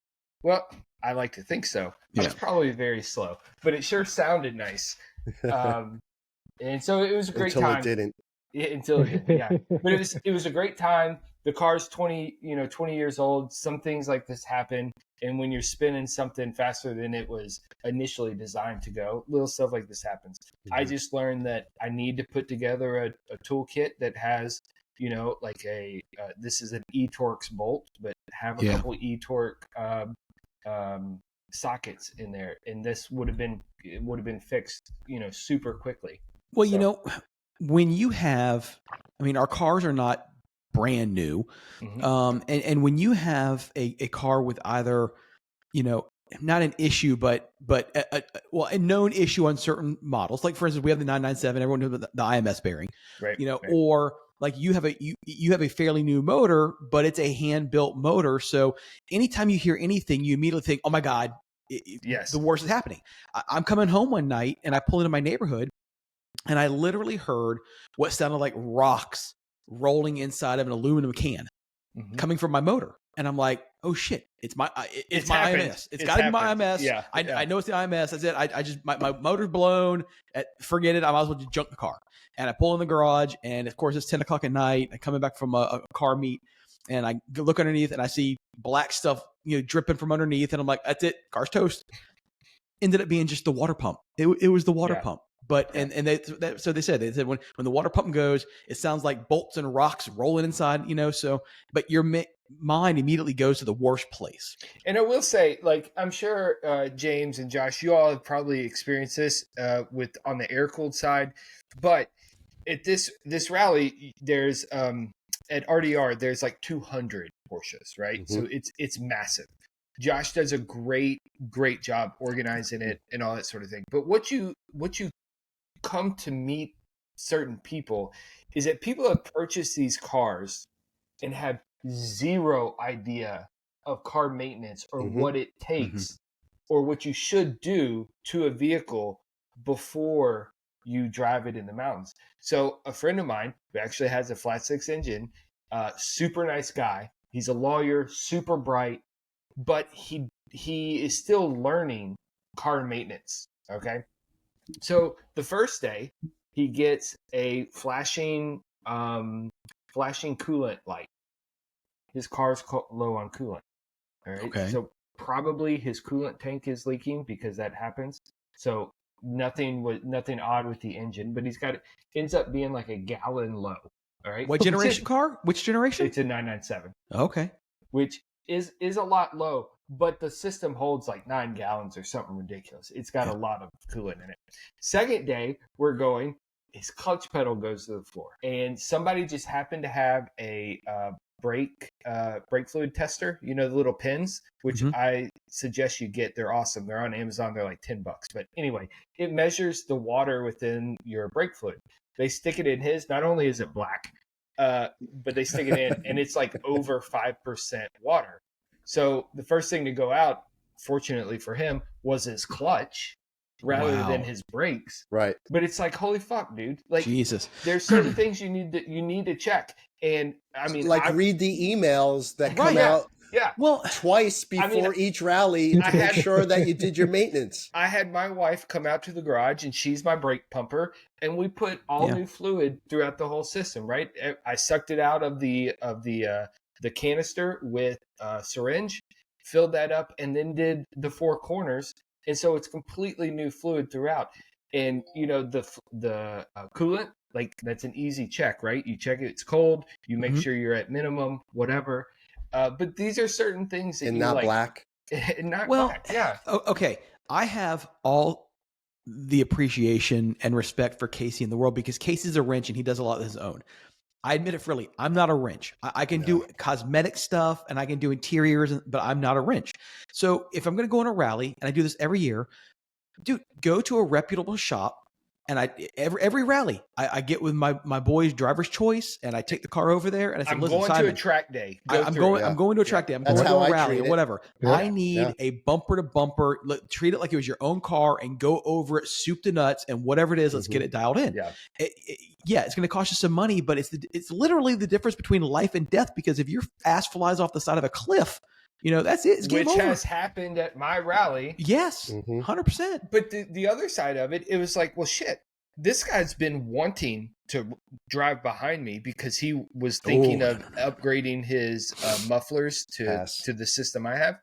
well, I like to think so. I was probably very slow, but it sure sounded nice. And so it was a great time. Until it didn't. Yeah, until it did, yeah. But it was a great time. The car's 20 years old. Some things like this happen, and when you're spinning something faster than it was initially designed to go, little stuff like this happens. I just learned that I need to put together a toolkit that has, like this is an eTorx bolt, but have a couple eTorque sockets in there, and this would have been fixed, super quickly. Well, so. When you have, our cars are not brand new. And when you have a car with either, not an issue, but a known issue on certain models, like for instance, we have the 997, everyone knows the IMS bearing, right, or like you have a fairly new motor, but it's a hand built motor. So anytime you hear anything, you immediately think, oh my God, yes, the worst is happening. I'm coming home one night and I pull into my neighborhood, and I literally heard what sounded like rocks rolling inside of an aluminum can coming from my motor. And I'm like, oh shit, it's my IMS. It's got to be my IMS. Yeah, I know it's the IMS. That's it. I just, my motor's blown. Forget it. I might as well just junk the car. And I pull in the garage, and of course it's 10 o'clock at night. I'm coming back from a car meet, and I look underneath and I see black stuff, dripping from underneath. And I'm like, that's it. Car's toast. Ended up being just the water pump. It was the water pump. But and so they said when the water pump goes, it sounds like bolts and rocks rolling inside, so but your mind immediately goes to the worst place. And I will say, like, I'm sure James and Josh, you all have probably experienced this with on the air cooled side, but at this rally, there's at RDR there's like 200 Porsches, right? So it's massive. Josh does a great job organizing it and all that sort of thing. But what you come to meet certain people is that people have purchased these cars and have zero idea of car maintenance or what it takes or what you should do to a vehicle before you drive it in the mountains. So a friend of mine who actually has a flat six engine, super nice guy. He's a lawyer, super bright, but he is still learning car maintenance. Okay. So the first day he gets a flashing coolant light. His car's low on coolant. All right. Okay. So probably his coolant tank is leaking because that happens. So nothing odd with the engine, but ends up being like a gallon low. All right. What generation car? Which generation? It's a 997. Okay. Which is a lot low, but the system holds like 9 gallons or something ridiculous. It's got a lot of coolant in it. Second day, his clutch pedal goes to the floor, and somebody just happened to have a brake fluid tester. The little pins, which I suggest you get. They're awesome. They're on Amazon. They're like $10. But anyway, it measures the water within your brake fluid. They stick it in his. Not only is it black, but they stick it in, and it's like over 5% water. So the first thing to go out, fortunately for him, was his clutch rather than his brakes. Right. But it's like, holy fuck, dude! Like, Jesus, there's certain things you need to check. And I mean, read the emails that come out. Yeah. Well, twice before each rally to make sure that you did your maintenance. I had my wife come out to the garage, and she's my brake pumper, and we put all new fluid throughout the whole system. Right. I sucked it out of the canister with a syringe, filled that up, and then did the 4 corners. And so it's completely new fluid throughout. And the coolant, like, that's an easy check, right? You check it, it's cold. You make sure you're at minimum, whatever. But these are certain things that black. Not black. Yeah. Okay. I have all the appreciation and respect for Casey in the world because Casey's a wrench and he does a lot of his own. I admit it freely. I'm not a wrench. I can do cosmetic stuff and I can do interiors, but I'm not a wrench. So if I'm going to go on a rally, and I do this every year, dude, go to a reputable shop. And every rally, I get with my boy's driver's choice, and I take the car over there, and I say, I'm "Listen, going Simon, to a track day. I'm going to a track day. I'm That's going to how a I rally treat or it. whatever. Yeah. I need a bumper to bumper. Treat it like it was your own car, and go over it, soup to nuts, and whatever it is, let's get it dialed in. Yeah, it's going to cost you some money, but it's literally the difference between life and death. Because if your ass flies off the side of a cliff, that's it. It's game which over. has happened at my rally. Yes, 100%. But the other side of it was like, well, shit. This guy's been wanting to drive behind me because he was thinking of upgrading his mufflers to the system I have.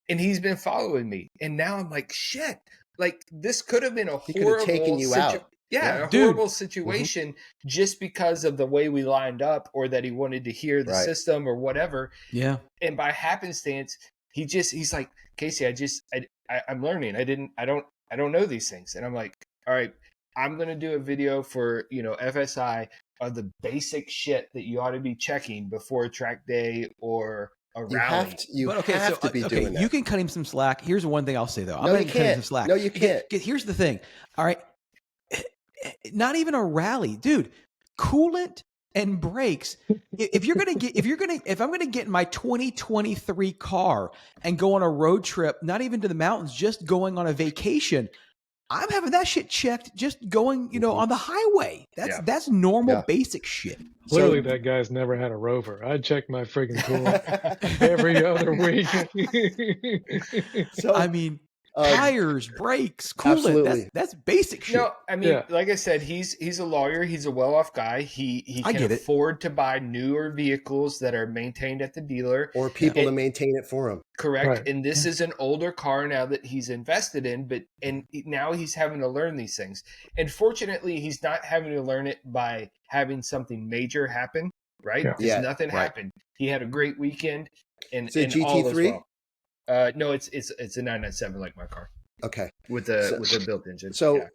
And he's been following me. And now I'm like, shit, like this could have been a horrible taken you out. Yeah, a horrible situation just because of the way we lined up, or that he wanted to hear the system or whatever. Yeah. And by happenstance, he's like, Casey, I'm learning. I don't know these things. And I'm like, all right, I'm going to do a video for, FSI of the basic shit that you ought to be checking before a track day or a rally. You have to be doing that. You can cut him some slack. Here's one thing I'll say, though. I'm No, going you to cut him can't. some slack. No, you can't. Here's the thing. All right. Not even a rally, dude. Coolant and brakes. If I'm gonna get in my 2023 car and go on a road trip, not even to the mountains, just going on a vacation, I'm having that shit checked just going, on the highway. That's normal basic shit. Clearly, that guy's never had a Rover. I check my friggin' coolant every other week. I mean, tires, brakes, coolant. That's basic shit. No, I mean, like I said, he's a lawyer. He's a well-off guy. He can afford to buy newer vehicles that are maintained at the dealer, or people to maintain it for him. Correct. Right. And this is an older car now that he's invested in, and now he's having to learn these things. And fortunately, he's not having to learn it by having something major happen, right? Because nothing happened. He had a great weekend, and is it GT3? No, it's a 997 like my car. Okay, with a built engine. So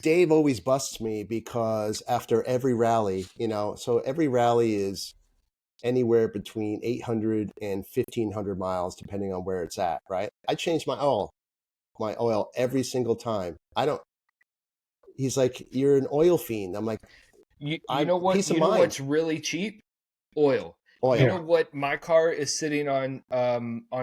Dave always busts me because after every rally, so every rally is anywhere between 800 and 1,500 miles, depending on where it's at, right? I change my oil every single time. He's like, you're an oil fiend. I'm like, you know what? You know what's really cheap? Oil. You know what? My car is sitting on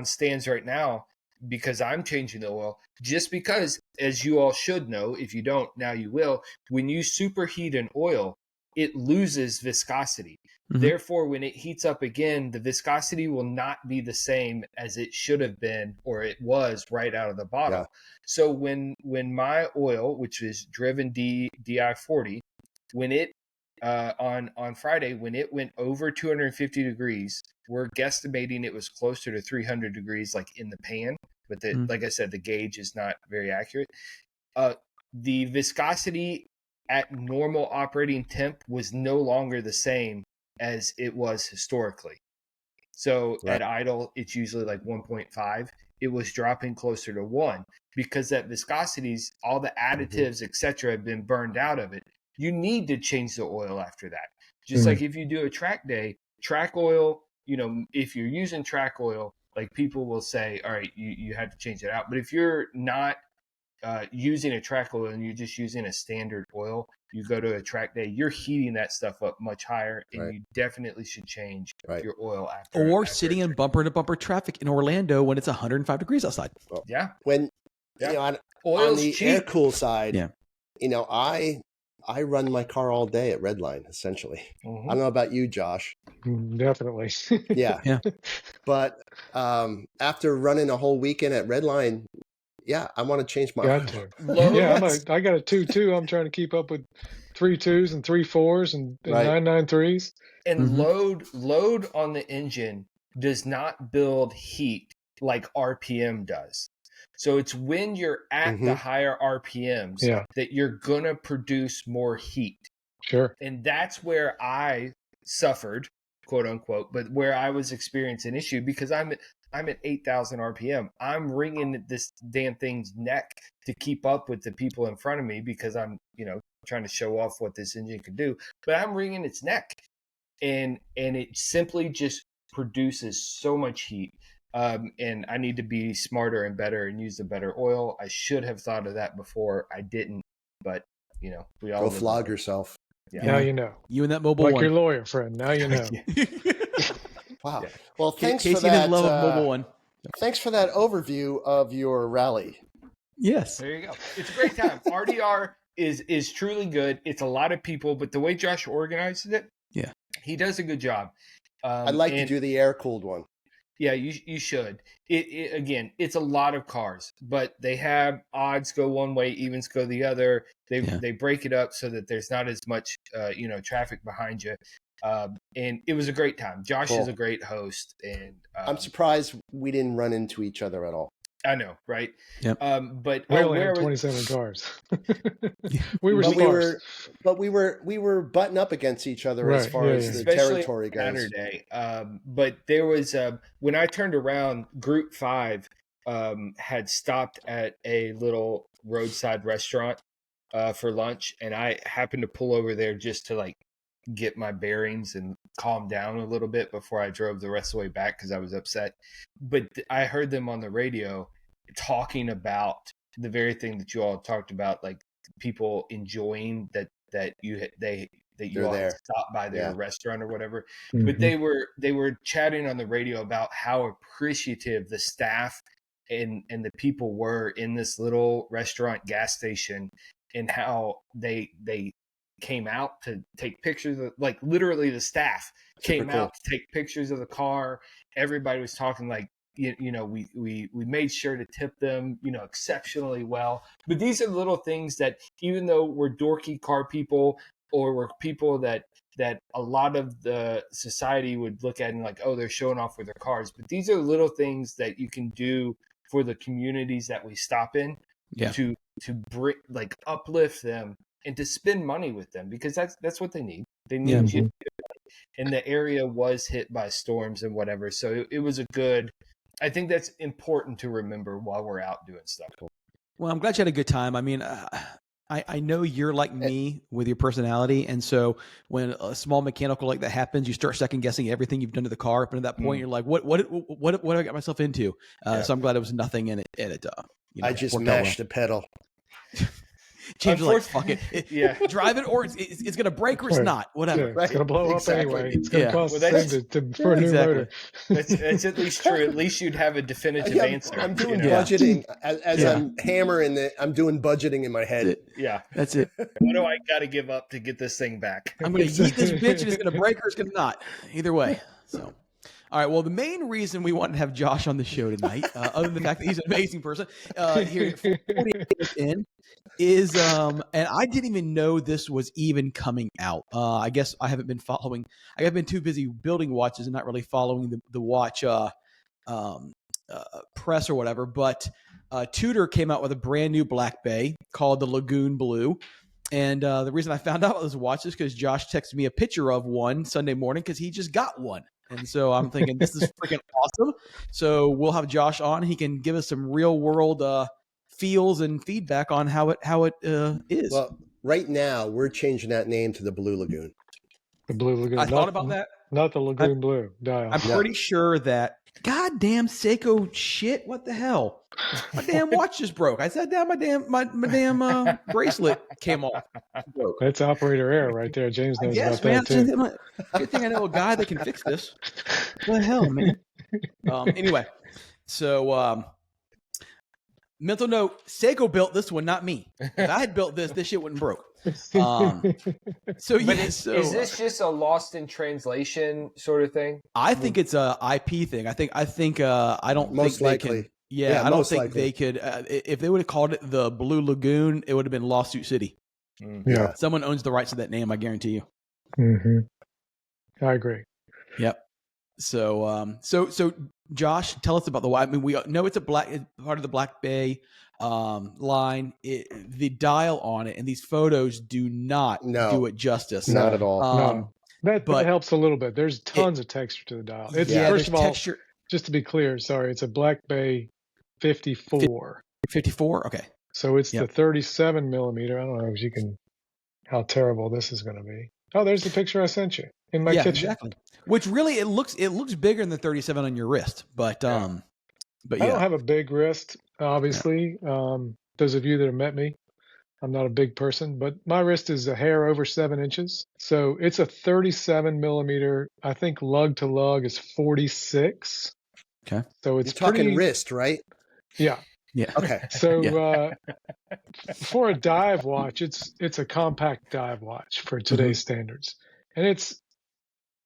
stands right now because I'm changing the oil. Just because, as you all should know, if you don't, now you will, when you superheat an oil, it loses viscosity. Therefore, when it heats up again, the viscosity will not be the same as it should have been or it was right out of the bottle. Yeah. So when my oil, which is driven DI40, when it on Friday, when it went over 250 degrees, we're guesstimating it was closer to 300 degrees, like in the pan. But like I said, the gauge is not very accurate. The viscosity at normal operating temp was no longer the same as it was historically. So at idle, it's usually like 1.5. It was dropping closer to 1 because that viscosities, all the additives, etc., have been burned out of it. You need to change the oil after that. Just like if you do a track day, track oil, if you're using track oil, like people will say, all right, you have to change it out. But if you're not using a track oil and you're just using a standard oil, you go to a track day, you're heating that stuff up much higher, and you definitely should change your oil after. Or sitting in bumper to bumper traffic in Orlando when it's 105 degrees outside. Well, when on the cheap. air cool side, I run my car all day at Redline, essentially. I don't know about you, Josh. Definitely. Yeah. But after running a whole weekend at Redline, I want to change my oil. I got a 2.2. I'm trying to keep up with 3.2s and 3.4s and 9.93s. And load on the engine does not build heat like RPM does. So it's when you're at the higher RPMs that you're going to produce more heat. Sure. And that's where I suffered, quote unquote, but where I was experiencing an issue because I'm at 8,000 RPM. I'm wringing this damn thing's neck to keep up with the people in front of me because I'm, trying to show off what this engine can do. But I'm wringing its neck. and it simply just produces so much heat. And I need to be smarter and better and use the better oil. I should have thought of that before. I didn't, but we all Go flog yourself. Yeah. Now you know. You and that mobile Like one. your lawyer friend. Now you know. Wow. Yeah. Well, thanks Casey for that. love of mobile one. Thanks for that overview of your rally. Yes. There you go. It's a great time. RDR is truly good. It's a lot of people, but the way Josh organizes it, yeah, he does a good job. I'd like to do the air-cooled one. Yeah, you should. Again, it's a lot of cars, but they have odds go one way, evens go the other. They break it up so that there's not as much traffic behind you. And it was a great time. Josh is a great host, and I'm surprised we didn't run into each other at all. I know, right? Yep. But we only had 27 cars. we were sparse. But we were butting up against each other as far as the territory goes. Saturday. But there was when I turned around, Group 5 had stopped at a little roadside restaurant for lunch, and I happened to pull over there just to get my bearings and calm down a little bit before I drove the rest of the way back because I was upset. But I heard them on the radio talking about the very thing that you all talked about, like people enjoying that you all had stopped by their restaurant or whatever. Mm-hmm. But they were chatting on the radio about how appreciative the staff and the people were in this little restaurant gas station, and how they came out to take pictures of, literally the staff came out to take pictures of the car. Everybody was talking we made sure to tip them, exceptionally well. But these are little things that, even though we're dorky car people, or we're people that a lot of the society would look at and they're showing off with their cars. But these are little things that you can do for the communities that we stop in to bring, uplift them, and to spend money with them, because that's what they need. They need you. And the area was hit by storms and whatever. So it was I think that's important to remember while we're out doing stuff. Well, I'm glad you had a good time. I mean, I know you're like me with your personality. And so when a small mechanical like that happens, you start second guessing everything you've done to the car. Up until that point, you're like, what I got myself into? So I'm glad it was nothing in it. I just mashed the pedal. James was like, fuck it. Drive it, or it's going to break, or it's not. Whatever. Yeah, it's going to blow up anyway. It's going to cost for a new motor. That's at least true. At least you'd have a definitive answer. I'm doing budgeting as I'm hammering it. I'm doing budgeting in my head. That's it. What do I got to give up to get this thing back? I'm going to eat this bitch, and it's going to break, or it's going to not. Either way. So. All right. Well, the main reason we want to have Josh on the show tonight, other than the fact that he's an amazing person, here 40 minutes in, is and I didn't even know this was even coming out. I guess I haven't been following. I've been too busy building watches and not really following the watch press or whatever. But Tudor came out with a brand new Black Bay called the Lagoon Blue. And the reason I found out about this watch is because Josh texted me a picture of one Sunday morning because he just got one. And so I'm thinking, this is freaking awesome. So we'll have Josh on. He can give us some real world feels and feedback on how it is. Well, right now we're changing that name to the Blue Lagoon. The Blue Lagoon. I thought about that. Not the Lagoon Blue dial. I'm pretty sure that. Goddamn Seiko shit! What the hell? My damn watch just broke. I sat down. My damn bracelet came off. That's operator error right there. James knows about that too. Good thing I know a guy that can fix this. What the hell, man? Anyway, so mental note: Seiko built this one, not me. If I had built this shit wouldn't broke. Is this just a lost in translation sort of thing? I think it's a IP thing. I don't most think likely. They can. I don't think they could. If they would have called it the Blue Lagoon, it would have been Lawsuit City. Yeah, someone owns the rights to that name. I guarantee you. Mm-hmm. I agree. Yep. So Josh, tell us about the watch. I mean, we know it's part of the Black Bay line. The dial on it and these photos do not do it justice. Not at all. No. That helps a little bit. There's tons of texture to the dial. It's first of all, texture. Just to be clear, sorry, it's a Black Bay 54. 54? Okay. So it's the 37 millimeter. I don't know if you can, how terrible this is going to be. Oh, there's the picture I sent you in my yeah, kitchen. exactly. Which really it looks bigger than the 37 on your wrist, but Yeah. but I yeah. don't have a big wrist, obviously. Those of you that have met me, I'm not a big person, but my wrist is a hair over 7 inches. So it's a 37 millimeter. I think lug to lug is 46. Okay. So it's You're talking pretty, wrist, right? yeah. Yeah. Okay. So for a dive watch, it's a compact dive watch for today's standards, and it's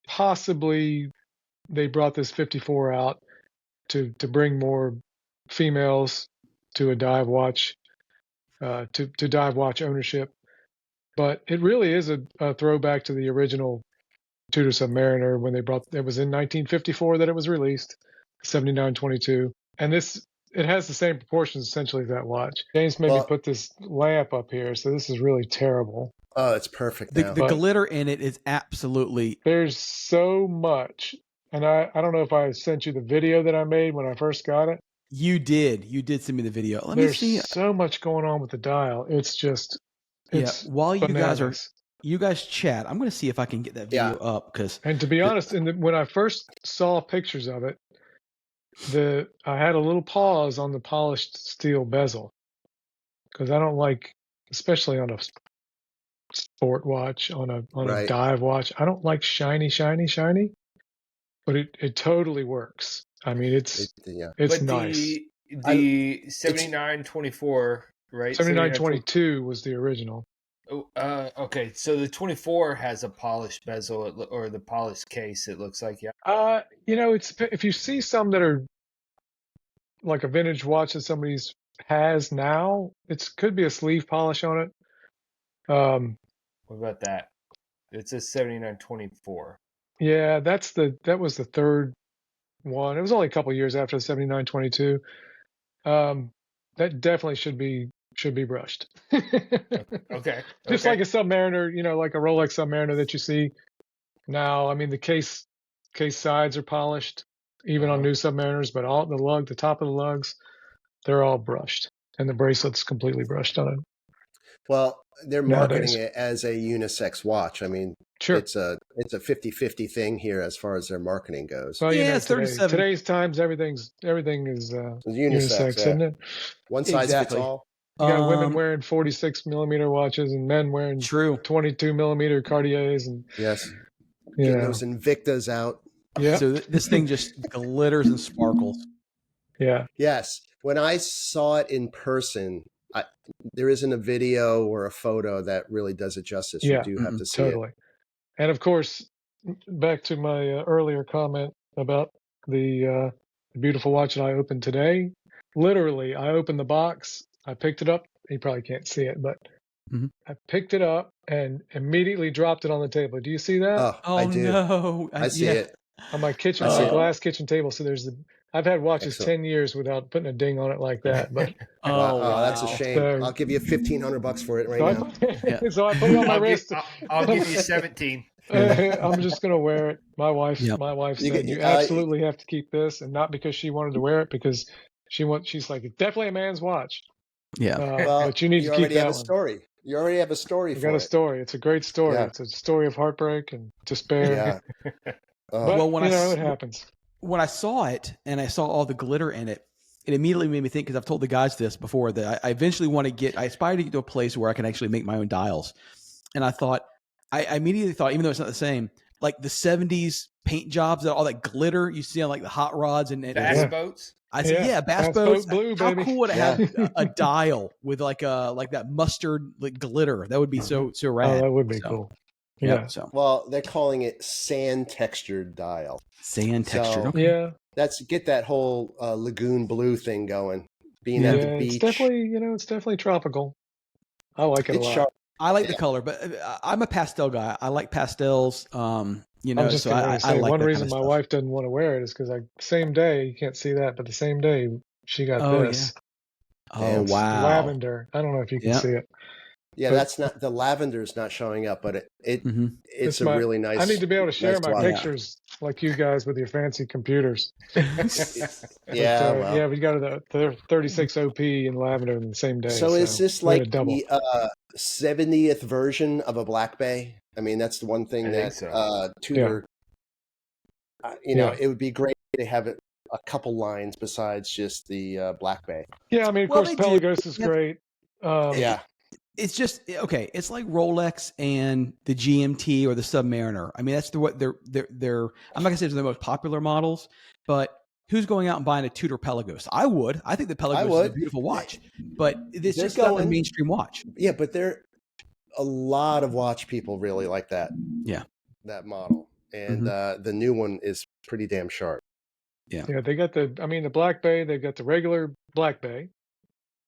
possibly they brought this 54 out to bring more females to a dive watch, to dive watch ownership. But it really is a throwback to the original Tudor Submariner when they brought it was in 1954 that it was released, 7922, and it has the same proportions essentially as that watch. James made me put this lamp up here, so this is really terrible. Oh, it's perfect The now. glitter in it is absolutely. There's so much, and I don't know if I sent you the video that I made when I first got it. You did send me the video. There's so much going on with the dial. It's just While bananas. you guys chat, I'm going to see if I can get that video up because. And to be honest, when I first saw pictures of it, I had a little pause on the polished steel bezel because I don't like, especially on a sport watch, on a dive watch, I don't like shiny, but it totally works. I mean, it's nice. The 7924, right? 7922 was the original. Okay, so the 24 has a polished bezel or the polished case. It looks like, yeah. It's if you see some that are like a vintage watch that somebody's has now, it could be a sleeve polish on it. What about that? It says 7924. Yeah, that was the third one. It was only a couple years after the 7922. That definitely should be brushed. Okay. Just like a Submariner, like a Rolex Submariner that you see now. I mean, the case sides are polished, even on new Submariners, but all the top of the lugs, they're all brushed, and the bracelet's completely brushed on it. Well, they're marketing it as a unisex watch. I mean, sure, it's a 50-50 thing here as far as their marketing goes. Well, it's 37. Today's times, everything is unisex, isn't it? One size fits all. You got women wearing 46 millimeter watches and men wearing 22 millimeter Cartiers, and getting those Invictas out. Yeah. So this thing just glitters and sparkles. Yeah. Yes. When I saw it in person, there isn't a video or a photo that really does it justice. You do have to see it. And of course, back to my earlier comment about the beautiful watch that I opened today. Literally, I opened the box, I picked it up. You probably can't see it, but I picked it up and immediately dropped it on the table. Do you see that? Oh, I do. No. I see it. On my kitchen, glass kitchen table. So I've had watches 10 years without putting a ding on it like that. But wow. That's a shame. So, I'll give you $1,500 for it right now. So I put it on my wrist. I'll give you 17. I'm just gonna wear it. My wife said you absolutely have to keep this, and not because she wanted to wear it, because she's like, it's definitely a man's watch. Yeah. But you need to keep that story. You already have a story. You got a story. It's a great story. It's a story of heartbreak and despair. Yeah. But it happens. When I saw it and I saw all the glitter in it, it immediately made me think, because I've told the guys this before, that I eventually want to I aspire to get to a place where I can actually make my own dials. And I immediately thought, even though it's not the same, like the 70s paint jobs, all that glitter you see on like the hot rods and bass boats. I said, bass boats. Blue, how baby. cool would it have a dial with like that mustard glitter? That would be so rad. Oh, that would be cool. Yeah. Well, they're calling it sand textured dial. Sand textured. So, okay. Yeah. Get that whole lagoon blue thing going. Being at the beach. It's definitely tropical. I like it a lot. Sharp. I like the color, but I'm a pastel guy. I like pastels. I'm just going to say, one reason my wife doesn't want to wear it is because same day, you can't see that, but the same day she got this. Yeah. Oh, wow. Lavender. I don't know if you can see it. Yeah, that's not, the lavender's not showing up, but it's really nice. I need to be able to share my watch. pictures like you guys with your fancy computers. We got the 36 OP in lavender in the same day. So is this like 70th version of a Black Bay. I mean, that's the one thing that Tudor, it would be great to have it a couple lines besides just the Black Bay. Yeah, I mean, of course, Pelagos is great. It's just okay. It's like Rolex and the GMT or the Submariner. I mean, that's what they're. I'm not gonna say they're the most popular models, but who's going out and buying a Tudor Pelagos? I would. I think the Pelagos is a beautiful watch, but it's just not a mainstream watch. Yeah, but a lot of watch people really like that. Yeah, that model, and the new one is pretty damn sharp. Yeah, they got the Black Bay. They've got the regular Black Bay.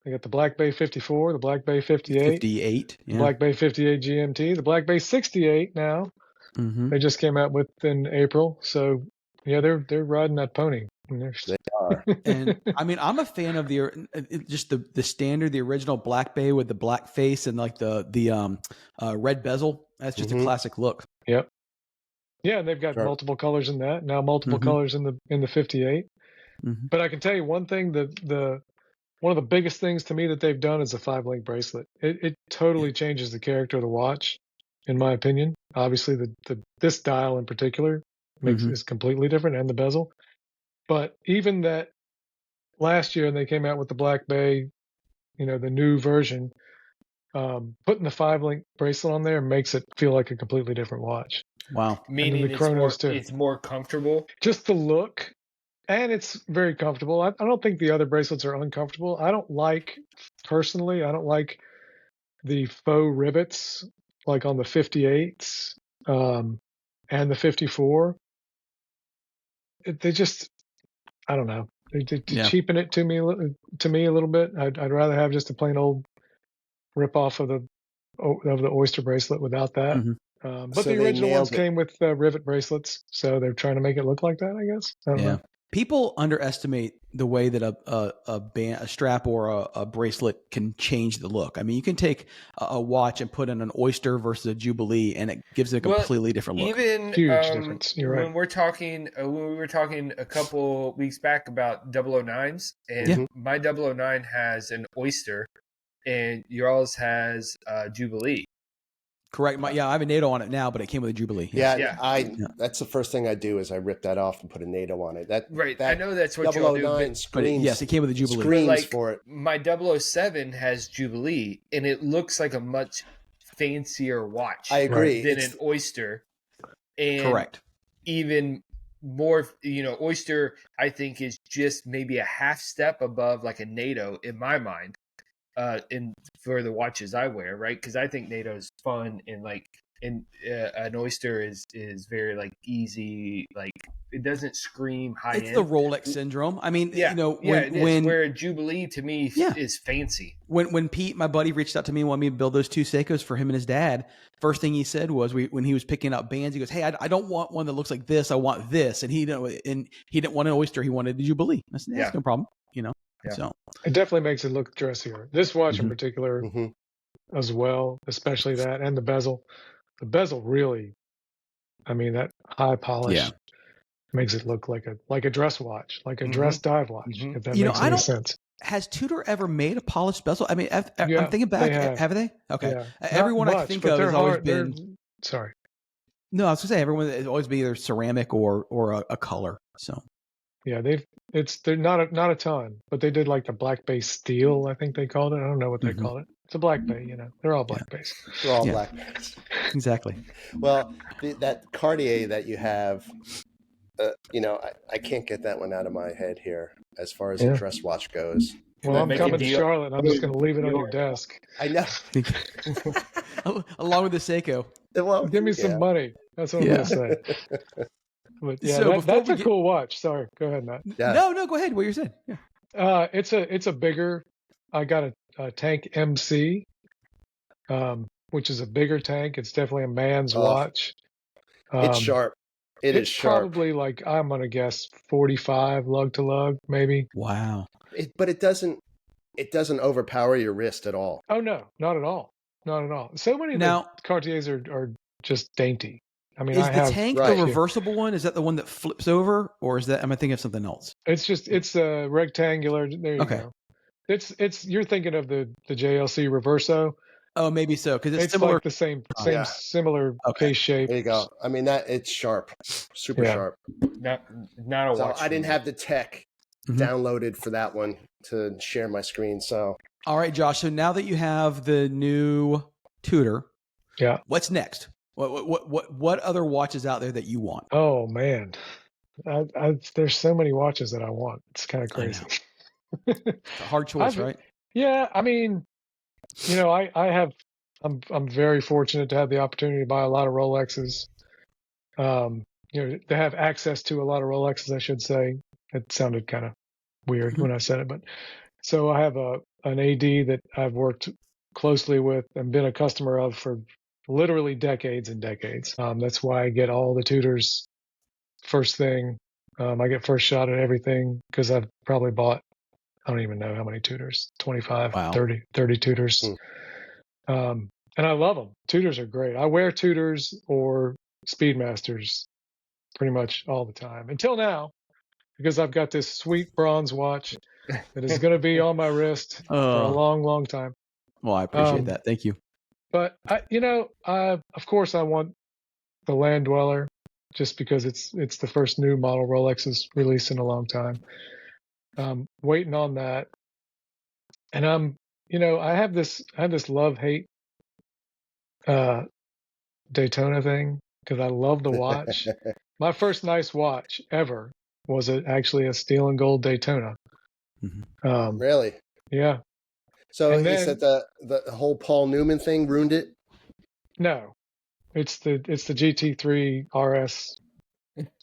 They got the Black Bay 54, the Black Bay 58, the Black Bay 58 GMT, the Black Bay 68 now. They just came out with in April. So yeah, they're riding that pony. They are. And I mean, I'm a fan of the standard, the original Black Bay with the black face and like the red bezel. That's just a classic look. Yep. Yeah, and they've got multiple colors in that. Now multiple colors in the 58. But I can tell you one thing, one of the biggest things to me that they've done is a 5-link bracelet. It totally changes the character of the watch, in my opinion. Obviously, this dial in particular is completely different, and the bezel. But even that last year, they came out with the Black Bay, the new version. Putting the 5-link bracelet on there makes it feel like a completely different watch. Wow. Meaning it's more comfortable? Just the look. And it's very comfortable. I don't think the other bracelets are uncomfortable. I don't like the faux rivets like on the 58s and the 54. They just, I don't know. They cheapen it to me a little bit. I'd rather have just a plain old rip off of the oyster bracelet without that. But the original ones came with rivet bracelets, so they're trying to make it look like that, I guess. I don't know. People underestimate the way that a strap or a bracelet can change the look. I mean, you can take a watch and put in an oyster versus a Jubilee, and it gives it a completely different look. Even huge difference. You're right. When we were talking a couple weeks back about 009s, and my 009 has an oyster, and yours has a Jubilee. Correct. I have a NATO on it now, but it came with a Jubilee. That's the first thing I do is I rip that off and put a NATO on it. I know that's what you'll do. Yes, it came with a Jubilee. Screams for it. My 007 has Jubilee, and it looks like a much fancier watch. I agree. Than an oyster. And correct. Even more, oyster, I think, is just maybe a half step above like a NATO in my mind. For the watches I wear, right? Because I think NATO's fun and an oyster is very like easy, like it doesn't scream high end. It's the Rolex syndrome. I mean, where a Jubilee to me is fancy. When Pete, my buddy, reached out to me and wanted me to build those two Seikos for him and his dad, first thing he said was when he was picking up bands, he goes, "Hey, I don't want one that looks like this. I want this." And he didn't want an oyster. He wanted the Jubilee. I said, "That's no problem." Yeah. So it definitely makes it look dressier. This watch in particular as well, especially that, and the bezel. The bezel really, I mean, that high polish makes it look like a dress watch, like a dress dive watch, if that makes any sense. Has Tudor ever made a polished bezel? I mean, I'm thinking back. Have they? Okay. Yeah. Everyone I think of has always been. Sorry. No, I was gonna say everyone has always been either ceramic or a color. So. Yeah, they're not a ton, but they did like the Black Bay steel, I think they called it. I don't know what they call it. It's a Black Bay, they're all Black Bays. They're all Black Bays. Exactly. Well, that Cartier that you have, I can't get that one out of my head here as far as a dress watch goes. Well, I'm coming to Charlotte. I'm just going to leave it on your desk. I know. Along with the Seiko. Well, give me some money. That's what I'm going to say. But that's a cool watch. Sorry, go ahead, Matt. Yeah. No, go ahead. What you're saying? Yeah. It's a bigger. I got a tank MC, which is a bigger tank. It's definitely a man's watch. It's sharp. It's sharp. Probably like I'm gonna guess 45 lug to lug, maybe. Wow. But it doesn't overpower your wrist at all. Oh no, not at all. Not at all. So many of the Cartiers are just dainty. I mean, is the tank the reversible one? Is that the one that flips over, or am I thinking of something else? It's a rectangular. There you go. It's you're thinking of the JLC Reverso. Oh, maybe so, because it's It's similar. like the same Yeah. similar Okay. case shape. There you go. I mean, it's sharp, super Yeah. sharp. Not a So watch. I didn't have the tech Mhm. downloaded for that one to share my screen. So All right, Josh. So now that you have the new Tudor, Yeah. what's next? What other watches out there that you want? Oh man, there's so many watches that I want. It's kind of I crazy. It's a hard choice, right? Yeah, I mean, I'm very fortunate to have the opportunity to buy a lot of Rolexes. To have access to a lot of Rolexes, I should say. It sounded kind of weird Mhm. when I said it, but so I have an AD that I've worked closely with and been a customer of for literally decades and decades. That's why I get all the Tudors first thing. I get first shot at everything because I've probably bought, I don't even know how many Tudors, 25, Wow. 30 Tudors. And I love them. Tudors are great. I wear Tudors or Speedmasters pretty much all the time until now, because I've got this sweet bronze watch that is going to be on my wrist for a long, long time. Well, I appreciate that. Thank you. But of course, I want the Land Dweller, just because it's the first new model Rolex has released in a long time. Waiting on that, and I have this love-hate Daytona thing because I love the watch. My first nice watch ever was actually a steel and gold Daytona. Mhm. really, Yeah. so And you then- said the whole Paul Newman thing ruined it. No, it's the GT3 RS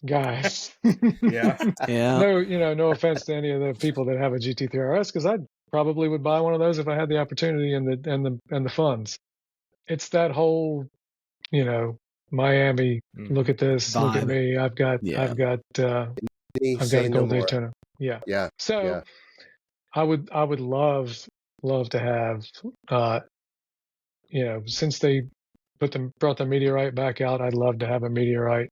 guys. Yeah. Yeah. No offense to any of the people that have a GT3 RS, because I probably would buy one of those if I had the opportunity and the funds. It's that whole, Miami. Look at this. Look at Vibe. me. I've got Say a no gold more. Daytona. Yeah. Yeah, So yeah. I would love to have, since they brought the meteorite back out, I'd love to have a meteorite.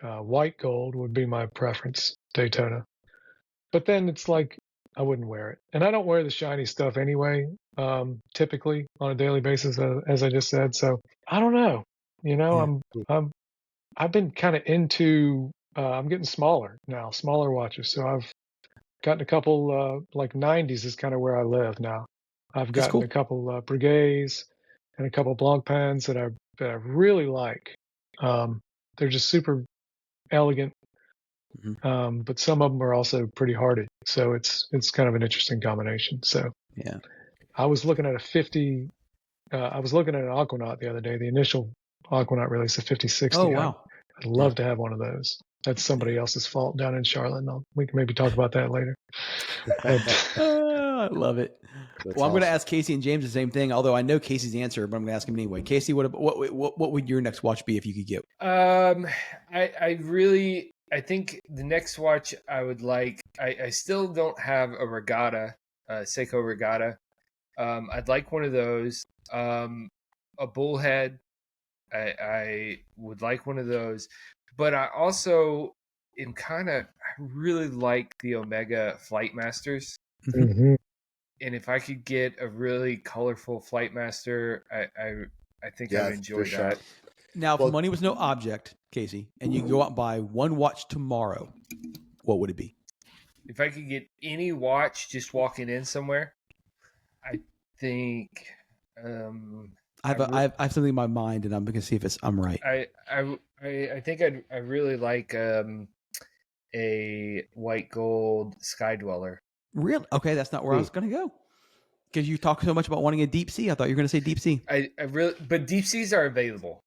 White gold would be my preference, Daytona. But then it's like I wouldn't wear it, and I don't wear the shiny stuff anyway. Typically on a daily basis, as I just said. So I don't know. I've been kind of into. I'm getting smaller now, smaller watches. So I've gotten a couple, like 90s is kind of where I live now. I've That's gotten cool. a couple Breguets and a couple Blanc pans that I really like. They're just super elegant, but some of them are also pretty hardy. So it's kind of an interesting combination. So Yeah. I was looking at I was looking at an Aquanaut the other day, the initial Aquanaut release, the 5060. Oh, wow. I'd love to have one of those. That's somebody else's fault down in Charlotte. We can maybe talk about that later. But, I love it. That's Well, I'm going to awesome. ask Casey and James the same thing, although I know Casey's answer, but I'm going to ask him anyway. Casey, what would your next watch be if you could get? I think the next watch I would like. I still don't have a Regatta, Seiko Regatta. I'd like one of those. A bullhead. I would like one of those, but I also I really like the Omega Flightmasters. Mhm. And if I could get a really colorful Flightmaster, I think I would enjoy for sure. that. Now, if money was no object, Casey, and you go out and buy one watch tomorrow, what would it be? If I could get any watch just walking in somewhere, I think I have something in my mind, and I'm going to see if I'm right. I think I really like a white gold Sky Dweller. Really? Okay, that's not where I was going to go. Because you talk so much about wanting a deep sea. I thought you were going to say deep sea. But deep seas are available.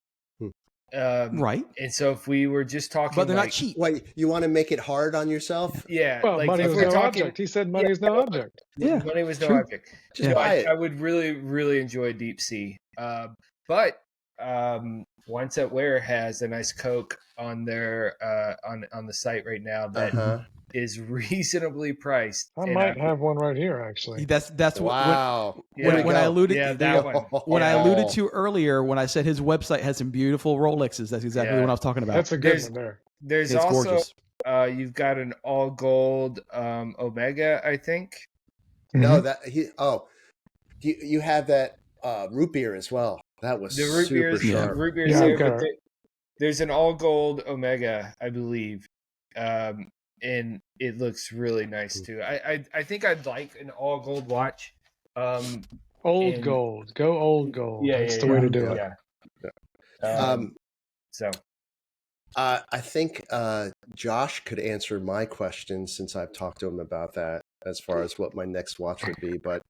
Right. And so if we were just talking, but they're not cheap. Wait, you want to make it hard on yourself? Yeah. Well, money was no object. He said money is no object. Yeah. Money was no object. Just so buy it. I would really, really enjoy deep sea. But Wine Set Wear has a nice Coke on their on the site right now that is reasonably priced. I might have one right here, actually. That's wow. When I alluded one. I alluded to earlier when I said his website has some beautiful Rolexes. That's exactly what I was talking about. That's a good one there. There's it's also gorgeous. You've got an all gold Omega, I think. No, you have that root beer as well. That was The root super beer's, sharp. root beer's Yeah, there, okay. but there's an all gold Omega, I believe, and it looks really nice too. I think I'd like an all gold watch. Old and- gold. Go old gold. Yeah, That's yeah, the yeah, way to do it. Yeah. So I think Josh could answer my question since I've talked to him about that as far as what my next watch would be. But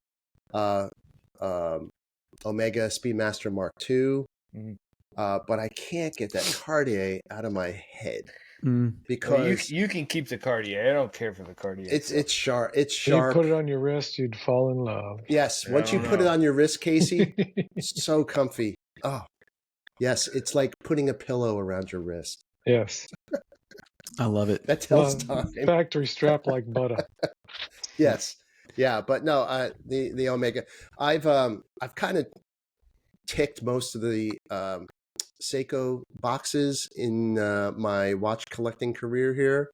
Omega Speedmaster Mark II. Mhm. But I can't get that Cartier out of my head well, because you can keep the Cartier. I don't care for the Cartier. it's sharp. It's If you sharp. put it on your wrist, you'd fall in love. Yes, once you don't put it know. on your wrist, Casey, it's so comfy. Oh, yes, it's like putting a pillow around your wrist. Yes. I love it. That tells Well, time. factory strap like butter. Yes, yeah, but no, the Omega. I've kind of ticked most of the Seiko boxes in my watch collecting career here,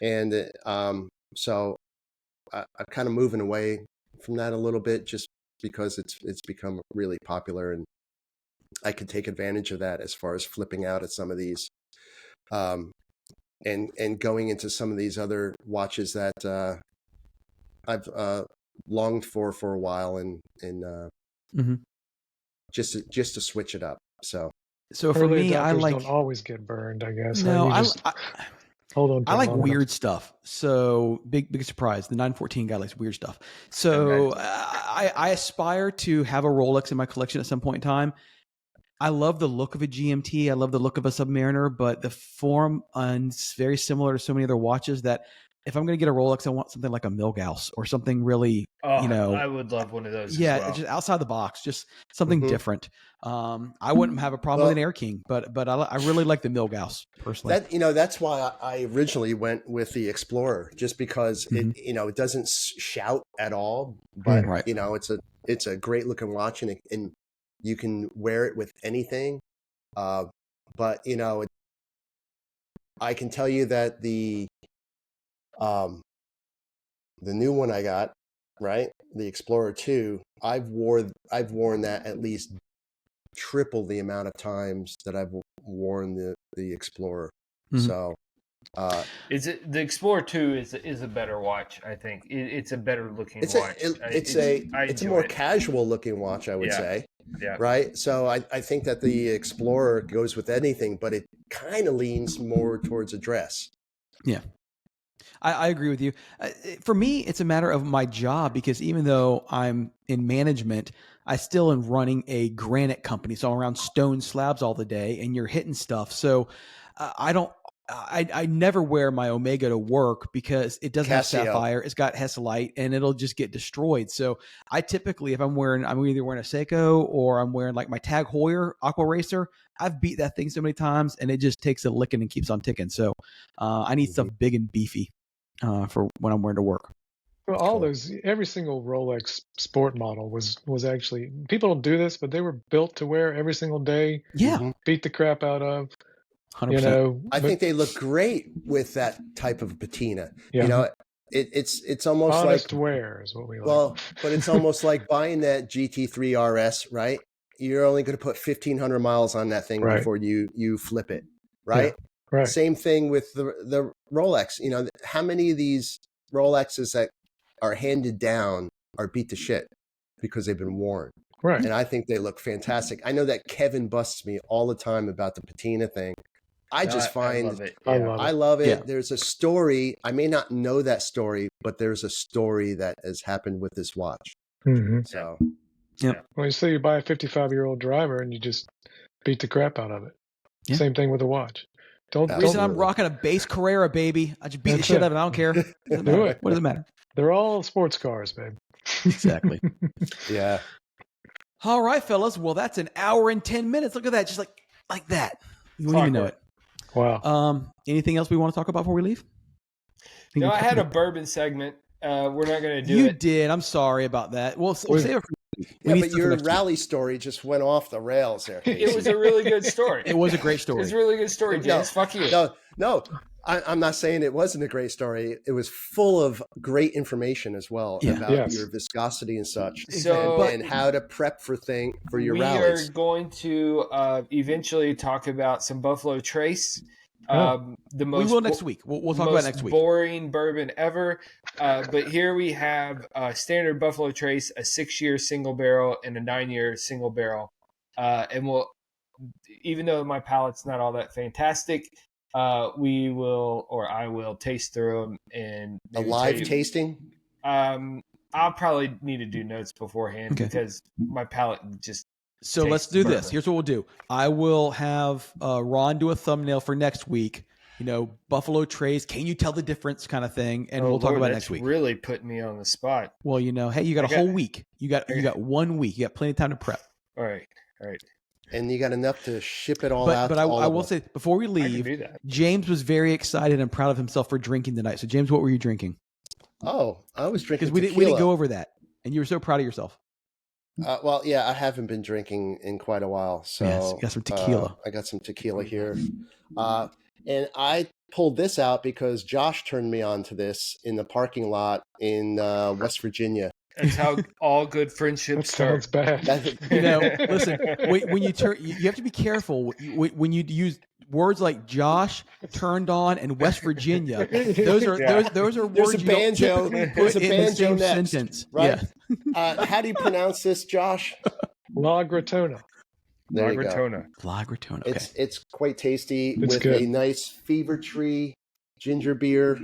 and so I'm kind of moving away from that a little bit, just because it's become really popular, and I could take advantage of that as far as flipping out at some of these, and going into some of these other watches that I've longed for a while, and just to switch it up. So for Early me, I adopters like don't always get burned, I guess. no, You I, just I hold on. To I it like long enough. weird stuff. So big surprise. The 914 guy likes weird stuff. So I aspire to have a Rolex in my collection at some point in time. I love the look of a GMT. I love the look of a Submariner, but the form is very similar to so many other watches that if I'm going to get a Rolex, I want something like a Milgauss or something really, I would love one of those. yeah, as well. just outside the box, just something Mhm. different. I wouldn't have a problem with an Air King, but I really like the Milgauss personally. that's why I originally went with the Explorer, just because it doesn't shout at all, but Right. it's a great looking watch, and you can wear it with anything. But I can tell you that the new one I got, right, the Explorer 2, I've worn that at least triple the amount of times that I've worn the Explorer. So is it the Explorer 2 is a better watch? I think it's a better looking watch. It's a more casual looking watch, I would say. Yeah. Right. So I think that the Explorer goes with anything, but it kind of leans more towards a dress. Yeah. I agree with you. For me, it's a matter of my job, because even though I'm in management, I still am running a granite company. So I'm around stone slabs all the day, and you're hitting stuff. So I never wear my Omega to work because it doesn't have sapphire. It's got Hesalite, and it'll just get destroyed. So I typically, if I'm either wearing a Seiko or I'm wearing like my Tag Heuer Aqua Racer. I've beat that thing so many times, and it just takes a licking and keeps on ticking. So I need stuff big and beefy for when I'm wearing to work. Well, every single Rolex sport model was actually, people don't do this, but they were built to wear every single day. Yeah. Beat the crap out of. 100%. I think they look great with that type of patina. Yeah. It's almost honest like wear is what we like. Well, but it's almost like buying that GT3 RS, right? You're only going to put 1,500 miles on that thing before you flip it, right? Yeah, right. Same thing with the Rolex. How many of these Rolexes that are handed down are beat to shit because they've been worn? Right. And I think they look fantastic. I know that Kevin busts me all the time about the patina thing. I love it. I love it. Yeah. There's a story. I may not know that story, but there's a story that has happened with this watch. Mm-hmm. So, yeah. Well, you say you buy a 55-year-old driver and you just beat the crap out of it. Yeah. Same thing with a watch. The reason I'm rocking a base Carrera, baby. I just beat the shit out of it. I don't care. Do it. What does it matter? They're all sports cars, babe. Exactly. Yeah. All right, fellas. Well, that's an hour and 10 minutes. Look at that. Just like that. You wouldn't even know it. Wow. Anything else we want to talk about before we leave? No, I had a bourbon segment. We're not going to do it. You did. I'm sorry about that. We'll save it for but your rally story just went off the rails there. It was a really good story. It was a great story. It was a really good story, James. Fuck you. No. I'm not saying it wasn't a great story. It was full of great information as well about your viscosity and such, and how to prep for your rallies. We are going to eventually talk about some Buffalo Trace. The most we will next week. We'll talk about next week. Boring bourbon ever. But here we have a standard Buffalo Trace, a 6-year single barrel, and a 9-year single barrel. And we'll, even though my palate's not all that fantastic, I will taste through them and a live tasting. I'll probably need to do notes beforehand because my palate just. So let's do this. Here's what we'll do. I will have Ron do a thumbnail for next week. Buffalo Trace. Can you tell the difference, kind of thing, and we'll talk about it next week. Really putting me on the spot. Well, hey, you got a whole week. You got 1 week. You got plenty of time to prep. All right. And you got enough to ship it all out. But I will say, before we leave, James was very excited and proud of himself for drinking tonight. So, James, what were you drinking? Oh, I was drinking because we didn't go over that, and you were so proud of yourself. Well, yeah, I haven't been drinking in quite a while. So yes, you got some tequila. I got some tequila here. And I pulled this out because Josh turned me on to this in the parking lot in West Virginia. That's how all good friendships start. Bad. Listen, when you have to be careful when you use words like Josh, turned on, and West Virginia. Those are words. There's a banjo. There's a banjo next, sentence, right? Yeah. How do you pronounce this, Josh? La Gratona. La Gratona. Okay. It's quite tasty with a nice fever tree ginger beer.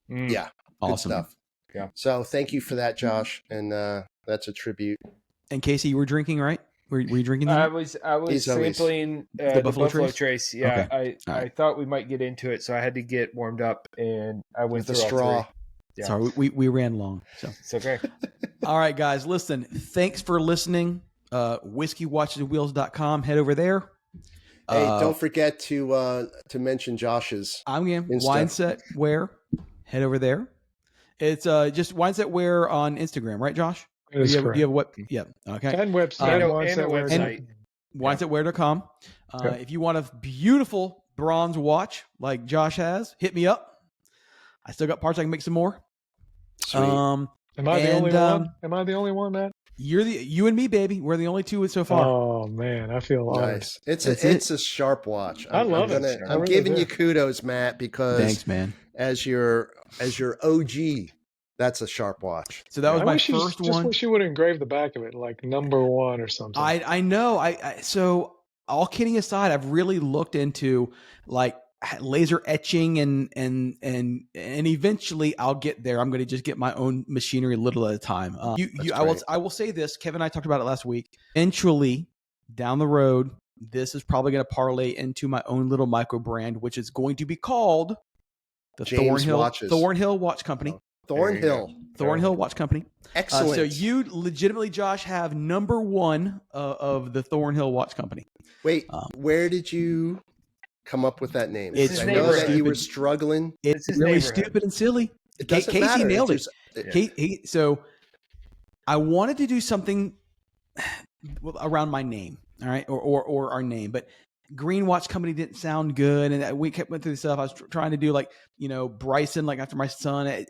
Yeah, awesome stuff. Yeah. So thank you for that, Josh, and that's a tribute. And Casey, you were drinking, right? Were you drinking? I was sampling the Buffalo Trace. Yeah, okay. I thought we might get into it, so I had to get warmed up, and I went through the straw. Yeah. Sorry, we ran long, so it's okay. All right, guys, listen. Thanks for listening. WhiskeyWatchesandWheels.com. Head over there. Hey, don't forget to mention Josh's. I'm going Wineset Wear. Head over there. It's just Wineset Wear on Instagram, right, Josh? You have what? Yeah. Okay. And website. And a website. WinesetWear.com. If you want a beautiful bronze watch like Josh has, hit me up. I still got parts. I can make some more. Sweet. Am I the only one? Am I the only one, Matt? You and me, baby. We're the only two so far. Oh man, I feel honored. Nice. It's a sharp watch. I love it. I'm giving you kudos, Matt, because thanks, man. As your OG, that's a sharp watch. So that was my first one. Just wish you would engrave the back of it like #1 or something. I know. So all kidding aside, I've really looked into like laser etching and eventually I'll get there. I'm going to just get my own machinery little at a time. I will say this. Kevin and I talked about it last week. Eventually, down the road, this is probably going to parlay into my own little micro brand, which is going to be called the Thornhill Watch Company. Thornhill Watch Company. Excellent. So you legitimately, Josh, have #1 of the Thornhill Watch Company. Wait, where did you come up with that name? It's I know that you were struggling. It's really stupid and silly. Casey nailed it. So I wanted to do something around my name, all right, or our name, but Green Watch Company didn't sound good, and we went through the stuff. I was trying to do Bryson, like after my son. It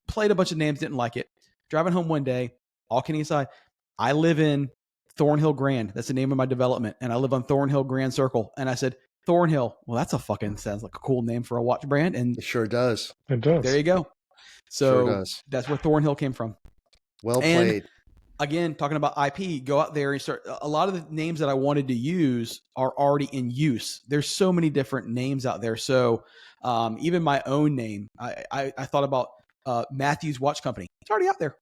played a bunch of names, didn't like it. Driving home one day, all kidding aside, I live in Thornhill Grand. That's the name of my development, and I live on Thornhill Grand Circle. And I said, Thornhill. Well, that's sounds like a cool name for a watch brand, and it sure does. It does. There you go. So that's where Thornhill came from. Well played. Again, talking about IP, go out there and start. A lot of the names that I wanted to use are already in use. There's so many different names out there. So even my own name, I thought about Matthews Watch Company. It's already out there.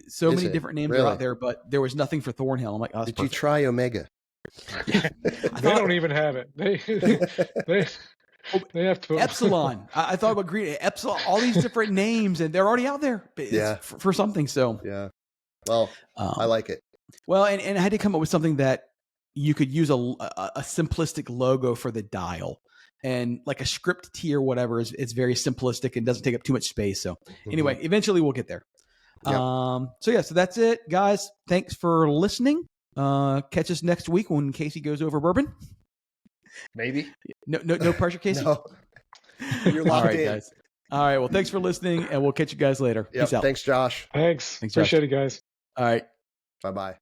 So many different names are out there, but there was nothing for Thornhill. I'm like, oh, did you try Omega? They don't even have it. They have to Epsilon. I thought about Green Epsilon. All these different names, and they're already out there. It's for something. So yeah. Well, I like it. Well, and I had to come up with something that you could use a simplistic logo for the dial, and like a script T or whatever it's very simplistic and doesn't take up too much space. So anyway, eventually we'll get there. Yep. So that's it, guys. Thanks for listening. Catch us next week when Casey goes over bourbon. Maybe. No pressure, Casey. No. You're All locked right, in. guys. All right. Well, thanks for listening, and we'll catch you guys later. Yep. Peace out. Thanks, Josh. Thanks. Thanks, Josh. Appreciate it, guys. All right. Bye-bye.